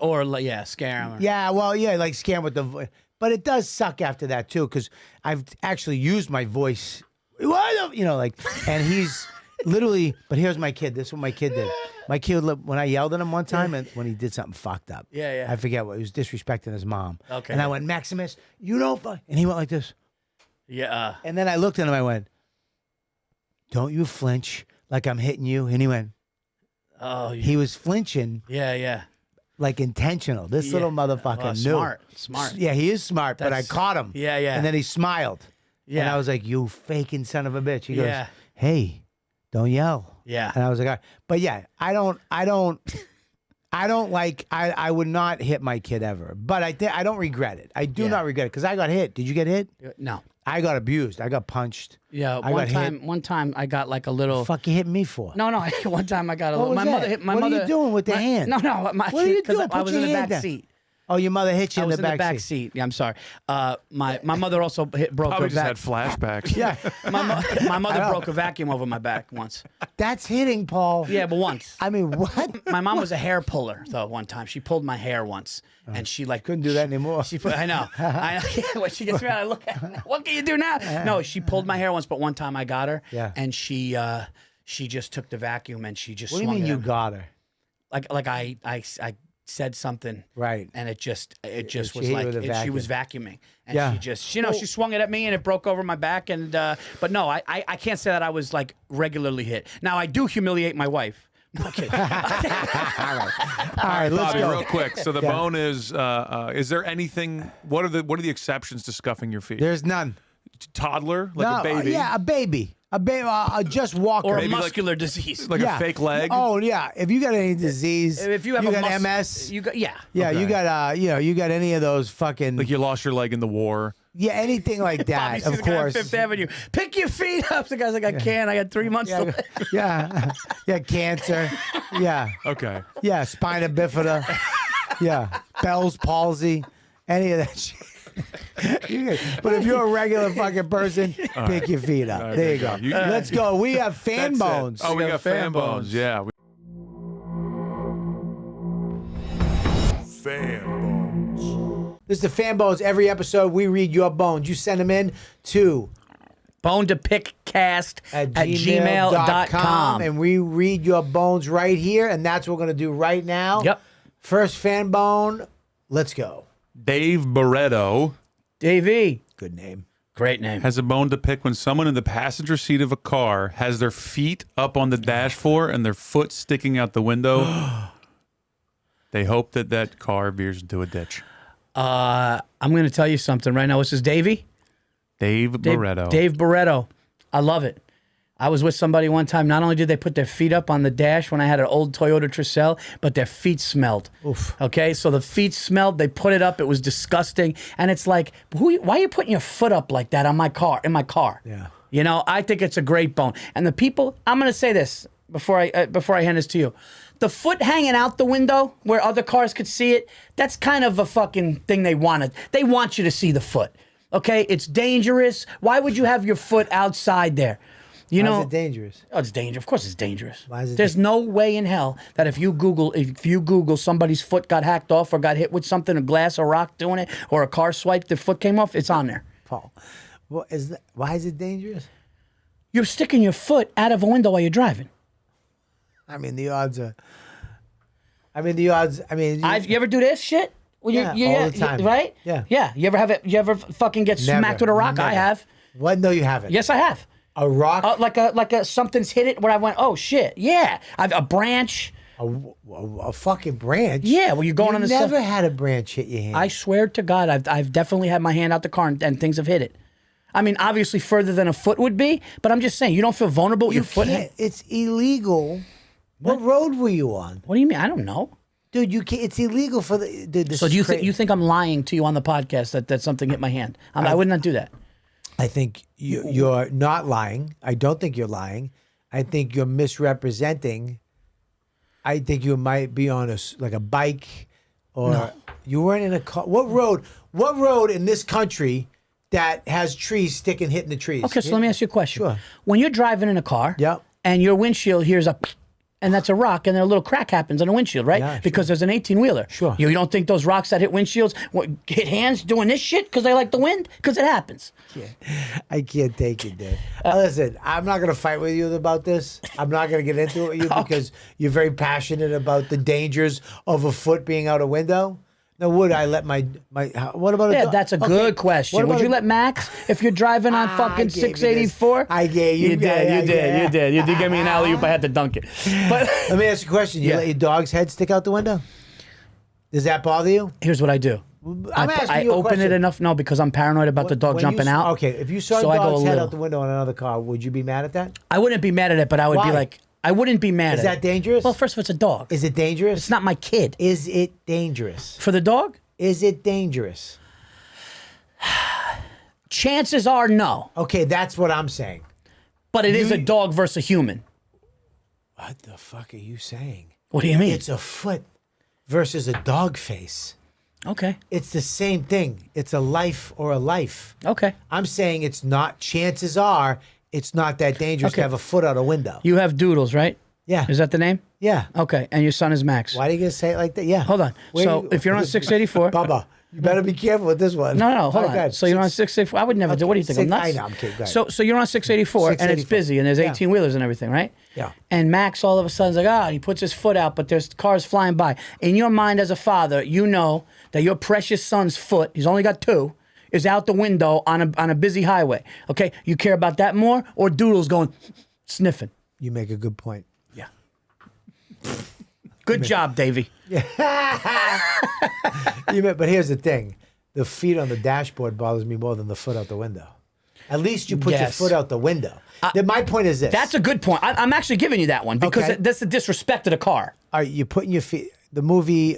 Or scare him. Yeah, well, yeah, like scam with the voice. But it does suck after that too, because I've actually used my voice. And he's literally. But here's my kid. This is what my kid did. My kid, when I yelled at him one time, and when he did something fucked up. Yeah, yeah. I forget what. He was disrespecting his mom. Okay. And I went, Maximus, you don't fuck. And he went like this. Yeah. And then I looked at him. I went, don't you flinch like I'm hitting you. And he went. Oh. He was flinching. Yeah. Like intentional. This little motherfucker knew. Smart. Yeah, he is smart, but I That's- caught him. Yeah, yeah. And then he smiled. Yeah. And I was like, you faking son of a bitch. He Yeah. goes, hey, don't yell. Yeah. And I was like, all right. But yeah, I would not hit my kid ever. But I don't regret it. I do not regret it because I got hit. Did you get hit? No. I got abused. I got punched. Yeah. I got hit. One time I got like a little. Fuck you hitting me for? No. One time I got a What little. was My that? mother hit my What are mother. you doing with the hand? No. What are you doing? I Put was your in the hand back down. seat. Oh, your mother hit you I in was the in the back seat. seat. Yeah, I'm sorry. My mother also broke Probably a just had vacuum. flashbacks. Yeah, My mother broke a vacuum over my back once. that's hitting, Paul. Yeah, but once. I mean, what? My mom was a hair puller though. One time she pulled my hair once, and she like Couldn't do that anymore. She put, I know. When she gets mad, I look at her. What can you do now? No, she pulled my hair once, but one time I got her. Yeah. And she just took the vacuum and she just What do you swung mean it you at me. got her? Like I said something. Right. And it just She was hit you like with a she was vacuuming, and Yeah. she just she swung it at me and it broke over my back, and but no, I can't say that I was like regularly hit. Now I do humiliate my wife. Okay. All right, let's Bobby, go. real quick. So the bone is there anything? What are the exceptions to scuffing your feet? There's none. Toddler, like No, a baby, yeah, a baby. A baby, just walker. Or a Maybe like- muscular disease. like a fake leg. Oh yeah, if you got any disease, If you have got MS, you got yeah. yeah, you Okay. got you got any of those fucking Like you lost your leg in the war. yeah, anything like Bobby that. sees Of the guy on course. Fifth Avenue. Pick your feet up. The guy's like, I can't. I got 3 months to live. Yeah, cancer. Yeah, Okay. yeah, spina bifida. Yeah, Bell's palsy. Any of that shit. But if you're a regular fucking person, pick your feet up. right, There you there go. you go. Let's go. We have fan That's it. bones. Oh, we got fan bones. Yeah. Fan bones. This is the Fan Bones. Every episode, we read your bones. You send them in to bonetopickcast@gmail.com. and we read your bones right here, and that's what we're going to do right now. Yep. First fan bone, let's go. Dave Barretto Davey. Good name. Great name. has a bone to pick when someone in the passenger seat of a car has their feet up on the dashboard and their foot sticking out the window. They hope that that car veers into a ditch. I'm going to tell you something right now. This is Davey. Dave Barretto. Dave Barretto. I love it. I was with somebody one time. Not only did they put their feet up on the dash when I had an old Toyota Tercel, but their feet smelled. Oof. Okay, so the feet smelled. They put it up. It was disgusting. And it's like, why are you putting your foot up like that on my car? In my car? Yeah. You know, I think it's a great bone. And the people, I'm going to say this before I hand this to you. The foot hanging out the window where other cars could see it, that's kind of a fucking thing they wanted. They want you to see the foot. Okay, it's dangerous. Why would you have your foot outside there? You Why know, is it dangerous? oh, it's dangerous. Of course, it's dangerous. Why is it There's no way in hell that if you Google somebody's foot got hacked off or got hit with something, a glass, a rock doing it, or a car swiped, their foot came off, it's on there. Paul, what is that? Why is it dangerous? You're sticking your foot out of a window while you're driving. I mean, the odds are. I mean, you You ever do this shit? Well, Yeah, all the time. Right? Yeah. Yeah. You ever have it? You ever fucking get smacked with a rock? I never. have. What? No, you haven't. Yes, I have. A rock? Like a something's hit it where I went, oh shit, yeah. A branch. A fucking branch? Yeah, well, you're going on the side. never had a branch hit your hand. I swear to God, I've definitely had my hand out the car and things have hit it. I mean, obviously further than a foot would be, but I'm just saying, you don't feel vulnerable with your foot. can't. It's illegal. What road were you on? What do you mean? I don't know. Dude, you can't. It's illegal for the. Dude, this So is do you crazy. think I'm lying to you on the podcast that something hit my hand? I would not do that. I think you're not lying. I don't think you're lying. I think you're misrepresenting. I think you might be on a bike, or you weren't in a car. What road? What road in this country that has trees sticking, hitting the trees? Okay, so let me ask you a question. Sure. When you're driving in a car, Yep. and your windshield here's a, and that's a rock, and then a little crack happens on the windshield, right? Yeah, sure. Because there's an 18-wheeler. Sure. You don't think those rocks that hit windshields hit hands doing this shit because they like the wind? Because it happens. I can't take it, dude. Listen, I'm not going to fight with you about this. I'm not going to get into it with you because you're very passionate about the dangers of a foot being out a window. Now, would I let my what about a Yeah, dog? that's a Okay, good question. what about Would you a- let Max if you're driving on I fucking gave you this. 684? I gave you. You did. You did give me an alley oop. I had to dunk it. But Let me ask you a question. You Yeah. let your dog's head stick out the window? Does that bother you? here's what I do. I'm asking I you a open question. it enough. No, because I'm paranoid about the dog When you jumping s- out. Okay, if you saw So a I go dog's a head little. out the window in another car, would you be mad at that? I wouldn't be mad at it, but I would be Why? like, I wouldn't be mad Is at that it. dangerous? Well, first of all, it's a dog. Is it dangerous? It's not my kid. Is it dangerous? For the dog, Is it dangerous? chances are no. Okay, that's what I'm saying. But it is a dog versus a human. What the fuck are you saying? What do you mean? It's a foot versus a dog face. Okay. It's the same thing. It's a life or a life. Okay. I'm saying it's not. Chances are it's not that dangerous to Okay. have a foot out a window. You have Doodles, right? Yeah. Is that the name? Yeah. Okay. And your son is Max. Why do you gonna say it like that? Yeah. Hold on. So if you're on 684. Bubba, you better be careful with this one. No, hold Oh, on. God. So you're on 684. I would never do. What do you think? I'm nuts. I know. I'm kidding. Go ahead. So you're on 684 and it's 684. busy and there's Yeah. 18 wheelers and everything, right? Yeah. And Max all of a sudden's like, he puts his foot out, but there's cars flying by. In your mind as a father, you know that your precious son's foot, he's only got two, is out the window on a busy highway. Okay? You care about that more or Doodle's going sniffing? You make a good point. Yeah. Good job, Davey. But here's the thing: the feet on the dashboard bothers me more than the foot out the window. At least you put your Yes. foot out the window. My point is this: That's a good point. I'm actually giving you that one because Okay. that's the disrespect to the car. Are you putting your feet? The movie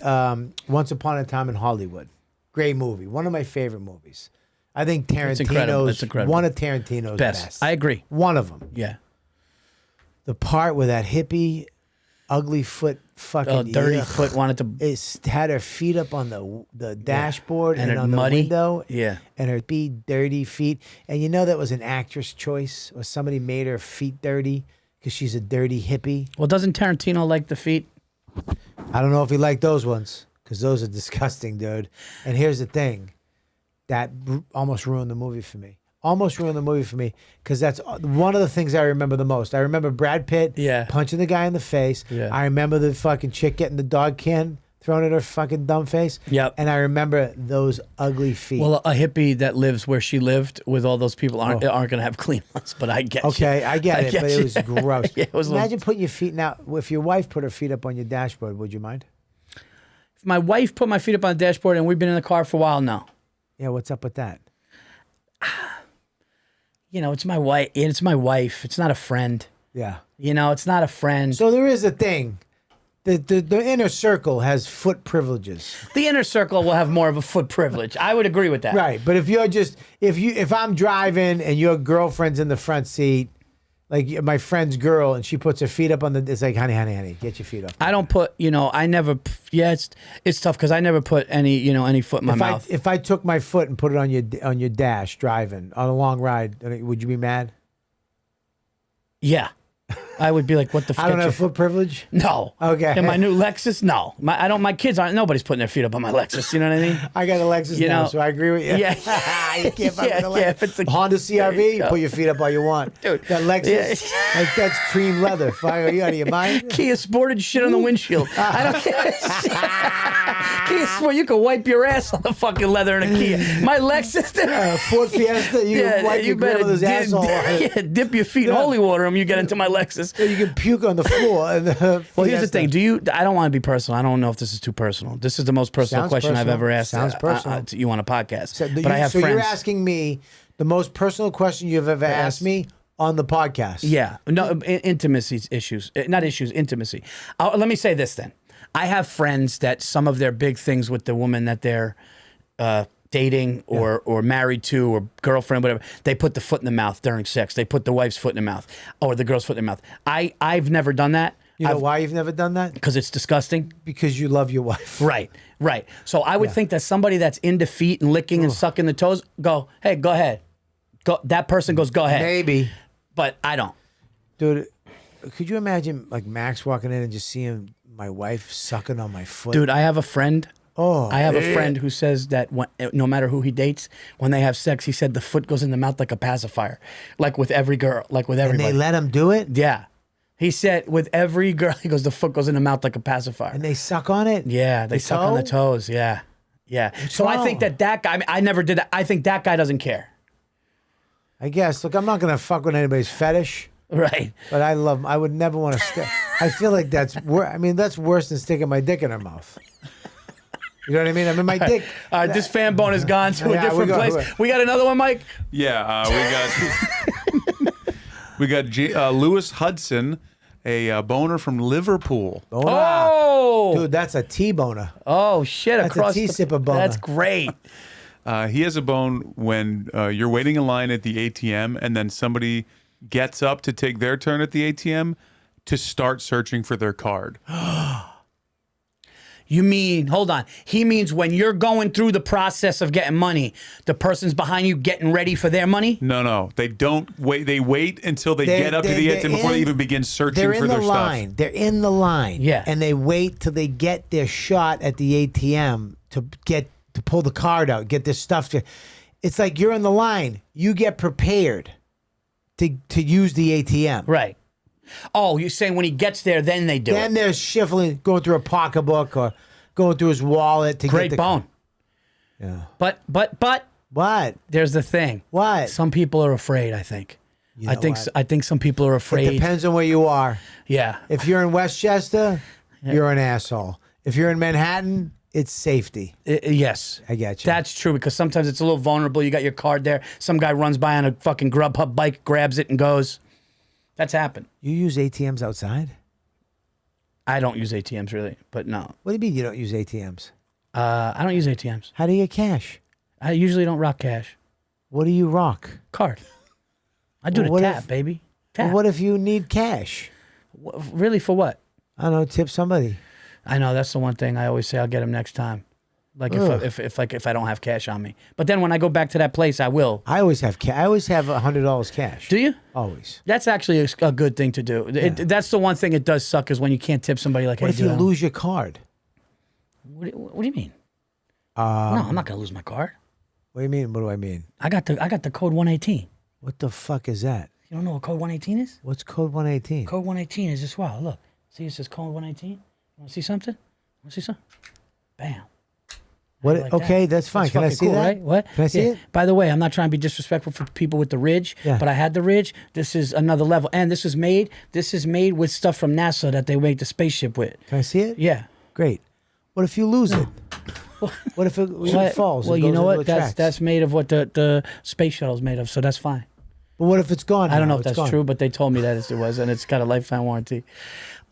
Once Upon a Time in Hollywood, great movie, one of my favorite movies. I think incredible. It's Tarantino's incredible. one of Tarantino's best. I agree. One of them. Yeah. The part where that hippie, ugly foot, fucking Dirty ugh, foot wanted to. had her feet up on the dashboard And and it on muddy. the window. Yeah. And her dirty feet. And you know that was an actress choice, or somebody made her feet dirty because she's a dirty hippie. Well, doesn't Tarantino like the feet? I don't know if he liked those ones because those are disgusting, dude. And here's the thing, that almost ruined the movie for me. Almost ruined the movie for me because that's one of the things I remember the most. I remember Brad Pitt punching the guy in the face. Yeah. I remember the fucking chick getting the dog can thrown at her fucking dumb face. Yep. And I remember those ugly feet. Well, a hippie that lives where she lived with all those people aren't going to have clean ones, but I get okay, you. I get it, but it was gross. Yeah, it was Imagine putting your feet now. If your wife put her feet up on your dashboard, would you mind? If my wife put my feet up on the dashboard and we've been in the car for a while, no. Yeah, what's up with that? You know, it's my wife. It's my wife. It's not a friend. Yeah. You know, it's not a friend. So there is a thing. The inner circle has foot privileges. The inner circle will have more of a foot privilege. I would agree with that. Right, but if you're just if I'm driving and your girlfriend's in the front seat, like my friend's girl, and she puts her feet up on the, it's like, honey, get your feet up. I don't put, you know, I never. Yeah, it's tough because I never put any foot in my mouth. If I took my foot and put it on your dash driving on a long ride, would you be mad? Yeah. I would be like, what the fuck? I don't have foot privilege? No. Okay. In my new Lexus, no. My kids aren't, nobody's putting their feet up on my Lexus. You know what I mean? I got a Lexus now, so I agree with you. Yeah. You can't fuck with a Lexus. If it's a Honda CRV, you put your feet up all you want. Dude. That Lexus, like, that's cream leather. Are you out of your mind? Kia sported shit on the windshield. I don't care. Kia Sport, you can wipe your ass on the fucking leather in a Kia. My Lexus, Ford Fiesta, you can wipe your grandmother's asshole on it. Dip your feet in holy water and you get into my Lexus. You can puke on the floor. And well, here's the thing. I don't want to be personal. I don't know if this is too personal. This is the most personal Sounds question I've personal. ever asked Sounds personal. to you on a podcast. So, but I have friends. you're asking me the most personal question you've ever asked me on the podcast. Yeah. No, intimacy issues. Not issues, intimacy. Let me say this then. I have friends that some of their big things with the woman that they're dating or married to or girlfriend, whatever, they put the foot in the mouth during sex. They put the wife's foot in the mouth or the girl's foot in the mouth. I've never done that. You know why you've never done that? Because it's disgusting. Because you love your wife. Right. So I would think that somebody that's into feet and licking and sucking the toes, go ahead. That person goes, go ahead. Maybe. But I don't. Dude, could you imagine like Max walking in and just seeing my wife sucking on my foot? Dude, I have a friend. Oh, I have a friend who says that no matter who he dates, when they have sex, he said the foot goes in the mouth like a pacifier, like with every girl, like with everybody. And they let him do it? Yeah. He said with every girl, he goes, the foot goes in the mouth like a pacifier. And they suck on it? Yeah, they suck on the toes. Yeah. So I think that guy, I mean, I never did that. I think that guy doesn't care. I guess. Look, I'm not going to fuck with anybody's fetish. Right. But I would never want to stick. I feel like that's worse than sticking my dick in her mouth. You know what I mean? I mean, my dick. All right, this fan bone has gone to a different place. We got another one, Mike? Yeah, we got Lewis Hudson, a boner from Liverpool. Oh! Dude, that's a T-boner. Oh, shit. That's across a T-sipper boner. That's great. He has a bone when you're waiting in line at the ATM and then somebody gets up to take their turn at the ATM to start searching for their card. You mean, hold on. He means when you're going through the process of getting money, the person's behind you getting ready for their money? No. They don't wait. They wait until they get up to the ATM before they even begin searching for their stuff. They're in the line. Yeah. And they wait till they get their shot at the ATM to pull the card out, get their stuff. It's like you're in the line. You get prepared to use the ATM. Right. Oh, you're saying when he gets there, then they do it. Then they're shuffling, going through a pocketbook or going through his wallet to Great get the bone. Yeah. But What? there's the thing. What? Some people are afraid, I think. You know what? I think some people are It afraid. depends on where you are. Yeah. If you're in Westchester, you're an asshole. If you're in Manhattan, it's safety. Yes. I get you. That's true because sometimes it's a little vulnerable. You got your card there. Some guy runs by on a fucking Grubhub bike, grabs it and goes. That's happened. You use ATMs outside? I don't use ATMs really, but no. What do you mean you don't use ATMs? I don't use ATMs. How do you get cash? I usually don't rock cash. What do you rock? Card. I do Well, the what tap, if- baby. Tap. Well, what if you need cash? Really, for what? I don't know, tip somebody. I know that's the one thing I always say. I'll get him next time. Like if I don't have cash on me. But then when I go back to that place, I will. I always have I always have $100 cash. Do you? Always. That's actually a good thing to do. That's the one thing it does suck is when you can't tip somebody like, What hey, if you dude, lose your card? What do you mean? No, Um, I'm not gonna lose my card. What do you mean? What do I mean? I got the code 118. What the fuck is that? You don't know what code 118 is? What's code 118? Code 118 is this. Wow, look. See, it says code 118. You want to see something? Want to see something? Bam. What? like Okay, that. that's fine. That's Can I fucking see cool, that? right? What? Can I see it? By the way, I'm not trying to be disrespectful for people with the Ridge, Yeah. but I had the Ridge. This is another level, and this is made with stuff from NASA that they make the spaceship with. Can I see it? Yeah. Great. What if you lose it? What if it What? falls? Well, and you goes know into what? the That's tracks? that's made of what the space shuttle's made of, so that's fine. But what if it's gone? I don't now? know if It's that's gone. true, but they told me that it was, and it's got a lifetime warranty.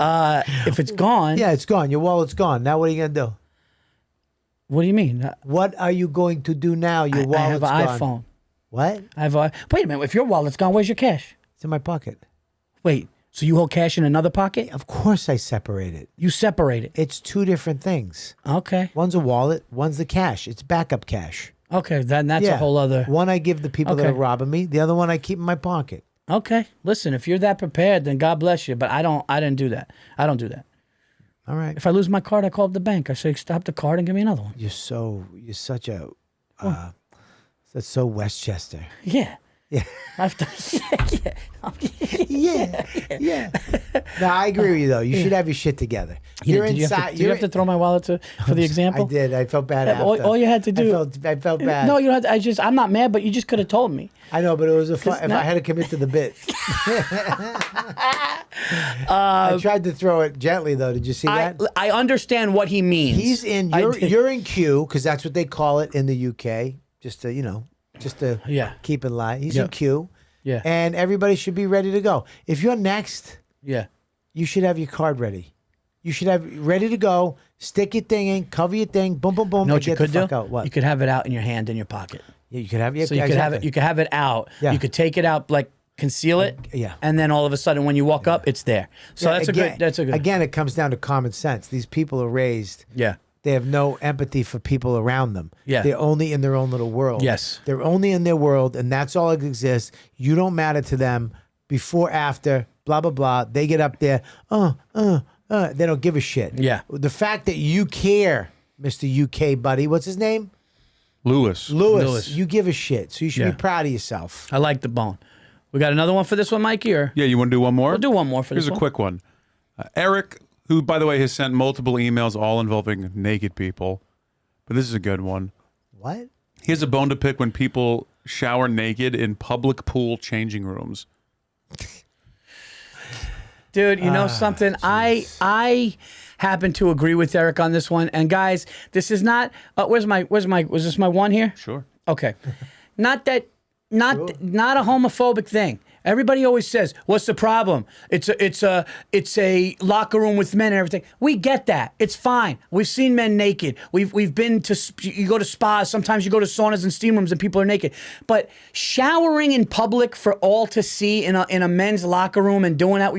If it's gone, Yeah, it's gone. Your wallet's gone. Now what are you gonna do? what do you mean? What are you going to do now? Your I have wallet's an gone. iPhone. What? I have a. Wait a minute. If your wallet's gone, where's your cash? It's in my pocket. Wait. So you hold cash in another pocket? Of course I separate it. You separate it. It's two different things. Okay. One's a wallet, one's the cash. It's backup cash. Okay. Then that's yeah. a whole other. One I give the people that Okay. are robbing me. The other one I keep in my pocket. Okay. Listen, if you're that prepared, then God bless you. But I didn't do that. I don't do that. All right. If I lose my card, I call up the bank. I say, stop the card and give me another one. You're such a, that's so Westchester. Yeah. Yeah. I've done. Yeah. Yeah. No, I agree with you though. You should have your shit together. You're Did you inside. did you have to throw my wallet for the example? I did. I felt bad. Yeah, all- after. all you had to do- I felt bad. No, you don't have to, I'm not mad, but you just could have told me. I know, but it was a fun. If now- I had to commit to the bit. I tried to throw it gently though. Did you see that? I understand what he means. He's in. You're in queue because that's what they call it in the UK. Just to Yeah. keep it light. He's Yeah. in queue. Yeah. And everybody should be ready to go. If you're next, Yeah. you should have your card ready. You should have ready to go. Stick your thing in, cover your thing, boom, boom, boom, You know and what you get could the do? fuck out. What? You could have it out in your hand in your pocket. Yeah, you could have. Yeah, So you could have it. You could have it out. Yeah. You could take it out, like conceal it. Yeah. And then all of a sudden, when you walk up, it's there. So Yeah, that's a good. That's a good. Again, it comes down to common sense. These people are raised. Yeah. They have no empathy for people around them. Yeah. They're only in their own little world. Yes. They're only in their world, and that's all that exists. You don't matter to them before, after, blah, blah, blah. They get up there, they don't give a shit. Yeah. The fact that you care, Mr. UK buddy, what's his name? Lewis. Lewis. You give a shit, so you should Yeah. be proud of yourself. I like the bone. We got another one for this one, Mikey, or Yeah, you want to do one more? we'll do one more for Here's this a one. quick one. Eric, who, by the way, has sent multiple emails all involving naked people, but this is a good one. What? He has a bone to pick when people shower naked in public pool changing rooms. Dude, you know something? I happen to agree with Eric on this one. And guys, this is not. Was this my one here? Sure. Okay. Not a homophobic thing. Everybody always says, "What's the problem? It's a locker room with men and everything." We get that. It's fine. We've seen men naked. We've been to you go to spas. Sometimes you go to saunas and steam rooms and people are naked. But showering in public for all to see in a men's locker room and doing that,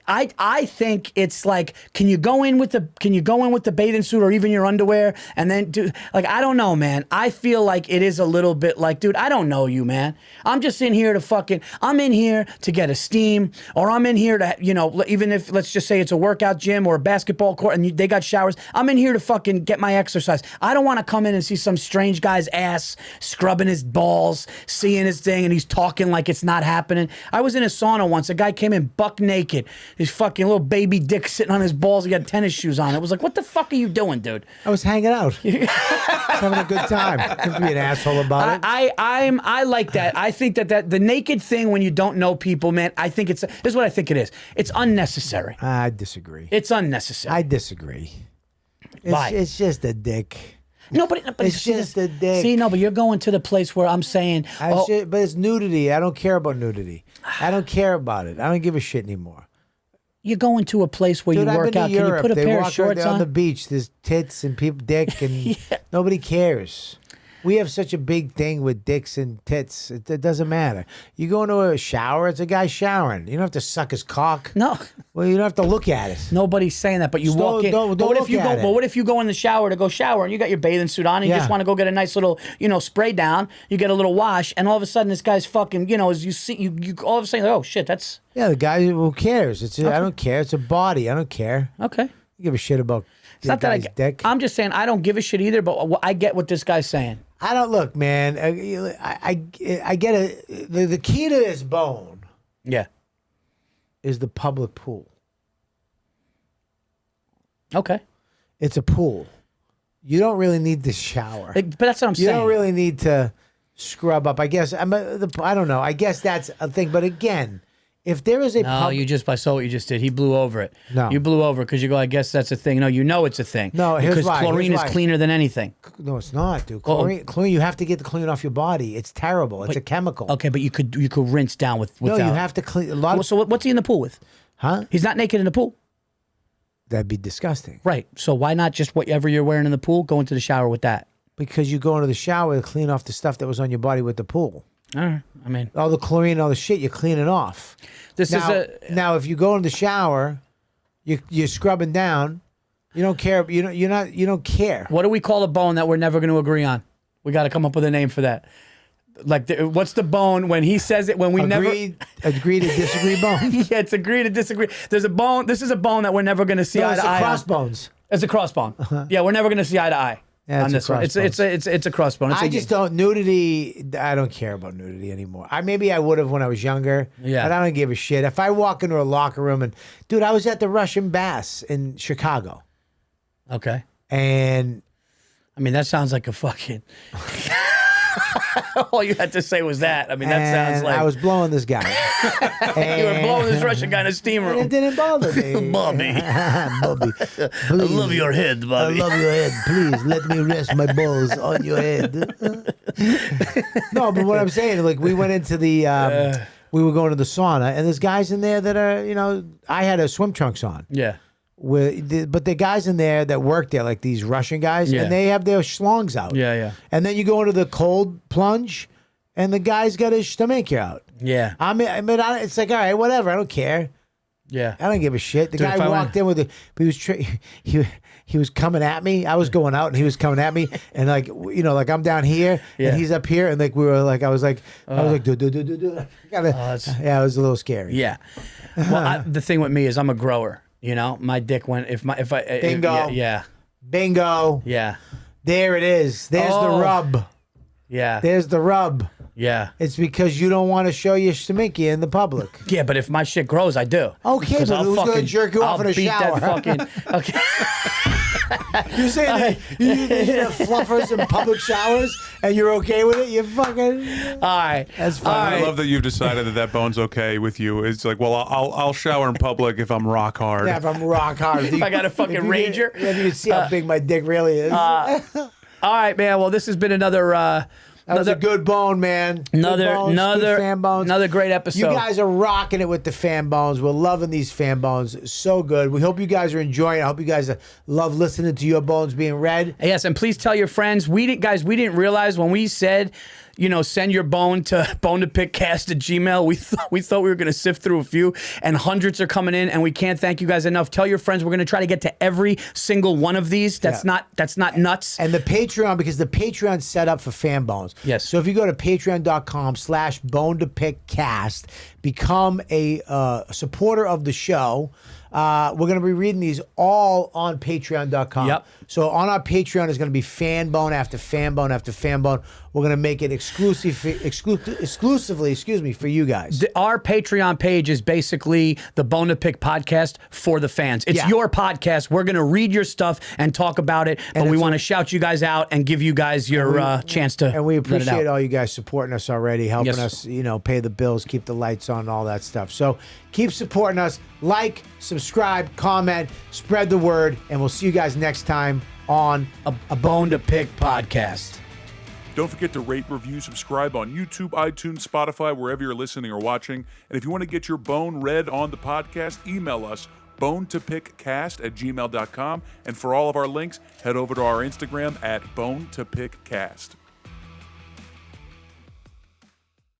I think it's like, can you go in with the bathing suit or even your underwear and then do like, I don't know, man. I feel like it is a little bit like, dude, I don't know you, man. I'm just in here I'm in here to get a steam, or I'm in here to, even if, let's just say it's a workout gym or a basketball court and they got showers, I'm in here to fucking get my exercise. I don't want to come in and see some strange guy's ass scrubbing his balls, seeing his thing, and he's talking like it's not happening. I was in a sauna once. A guy came in buck naked, his fucking little baby dick sitting on his balls. He got tennis shoes on. It was like, what the fuck are you doing, dude? I was hanging out. Having a good time. You have to be an asshole about it. I like that. I think that the naked thing when you don't know people, man, I think this is what I think it is. It's unnecessary. I disagree. It's unnecessary. I disagree. Why? It's just a dick. No, but It's just a dick. See, no, but you're going to the place where I'm saying, But it's nudity. I don't care about nudity. I don't care about it. I don't give a shit anymore. you're going to a place where Dude, you I've work been to out. Europe. Can you put a They pair walk of shorts on on? the beach. There's tits and people dick and nobody cares. We have such a big thing with dicks and tits. It doesn't matter. You go into a shower, it's a guy showering. You don't have to suck his cock. No, Well, you don't have to look at it. nobody's saying that. But you Just walk in. don't but what if look you go? at it. But what if you go in the shower to go shower and you got your bathing suit on and you Yeah. just want to go get a nice little, spray down? You get a little wash, and all of a sudden this guy's fucking, as you see, you all of a sudden, oh shit, that's Yeah, the guy who cares. I don't care. It's a body. I don't care. okay. I give a shit about It's not that guy's dick. I'm just saying I don't give a shit either, but I get what this guy's saying. I don't look, man. I get it. The key to this bone Yeah. is the public pool. Okay. It's a pool. You don't really need to shower. But that's what I'm You saying. don't really need to scrub up. I guess I don't know. I guess that's a thing. But again, if there is a No, I saw what you just did. He blew over it. No. You blew over because you go, I guess that's a thing. No, you know it's a thing. No, here's because why. chlorine Here's is why. cleaner than anything. No, it's not, dude. Chlorine, you have to get the chlorine off your body. It's terrible. It's a chemical. Okay, but you could rinse down with No, without. you have to clean a lot Well, of. so what's he in the pool with? Huh? He's not naked in the pool. That'd be disgusting. Right. So why not just whatever you're wearing in the pool, go into the shower with that? Because you go into the shower to clean off the stuff that was on your body with the pool. All right. I mean, All the chlorine, all the shit, you're cleaning off. this Now, if you go in the shower, you're scrubbing down. You don't care. You don't care. what do we call a bone that we're never going to agree on? We got to come up with a name for that. Like, what's the bone when he says it when we Agree to disagree bone. Yeah, it's agree to disagree. There's a bone. This is a bone that we're never going to see No, eye it's to eye on. crossbones. It's a crossbone. Yeah, we're never going to see eye to eye Yeah, on it's this a one. It's a crossbone. It's I a- just don't nudity. I don't care about nudity anymore. Maybe I would have when I was younger. Yeah. But I don't give a shit. If I walk into a locker room and, dude, I was at the Russian Bass in Chicago, Okay. and I mean, that sounds like a fucking. All you had to say was that. I mean, that sounds and like I was blowing this guy. you were blowing this Russian guy in a steam And it room. didn't bother me. Bobby, Bobby, I please. love your head, I Bobby. love your head. Please let me rest my balls on your head. No, but what I'm saying, like, we went into the, we were going to the sauna, and there's guys in there that are, I had a swim trunks on. Yeah. But the guys in there that work there, like these Russian guys, Yeah. and they have their schlongs out. Yeah, yeah. And then you go into the cold plunge, and the guy's got his stomach out. Yeah. It's like, all right, whatever. I don't care. Yeah. I don't give a shit. The Dude, guy if I walked in with he was he was coming at me. I was going out and he was coming at me, and like like I'm down here Yeah. and he's up here, and like we were like I was like do. that's- Yeah, it was a little scary. Yeah. Well, the thing with me is I'm a grower. My dick went if I Bingo. yeah. Bingo. Yeah. There it is. There's the Oh. rub. Yeah. There's the rub. Yeah. It's because you don't want to show your stomach in the public. Yeah, but if my shit grows, I do. Okay, 'Cause but who's gonna jerk you off I'll in a beat shower? That fucking, okay. You're saying that you have fluffers in public showers and you're okay with it? You fucking. All right. That's All fine. I right. love that you've decided that bone's okay with you. It's like, well, I'll shower in public if I'm rock hard. Yeah, if I'm rock hard. If I got a fucking Ranger. Yeah, you can see how big my dick really is. All right, man. Well, this has been another that was a good bone, man. Good bones, good fan bones. another great episode. You guys are rocking it with the fan bones. We're loving these fan bones. So good. We hope you guys are enjoying it. I hope you guys love listening to your bones being read. Yes, and please tell your friends. We didn't realize when we said, send your bone to bonetopickcast@gmail. We thought we were going to sift through a few, and hundreds are coming in, and we can't thank you guys enough. Tell your friends. We're going to try to get to every single one of these. That's not nuts. And the Patreon, because the Patreon's set up for fan bones. Yes. So if you go to patreon.com/bonetopickcast, become a supporter of the show. We're going to be reading these all on patreon.com. Yep. So on our Patreon is going to be fan bone after fan bone after fan bone. We're going to make it exclusively, for you guys. Our Patreon page is basically the Bone to Pick podcast for the fans. It's your podcast. We're going to read your stuff and talk about it, but we want to shout you guys out and give you guys your chance to And we let it appreciate out. all you guys supporting us already, helping Yes. us, pay the bills, keep the lights on, all that stuff. So keep supporting us. Like, subscribe, comment, spread the word, and we'll see you guys next time on A Bone to Pick podcast. Don't forget to rate, review, subscribe on YouTube, iTunes, Spotify, wherever you're listening or watching. And if you want to get your bone read on the podcast, email us, bonetopickcast@gmail.com. And for all of our links, head over to our Instagram @bonetopickcast.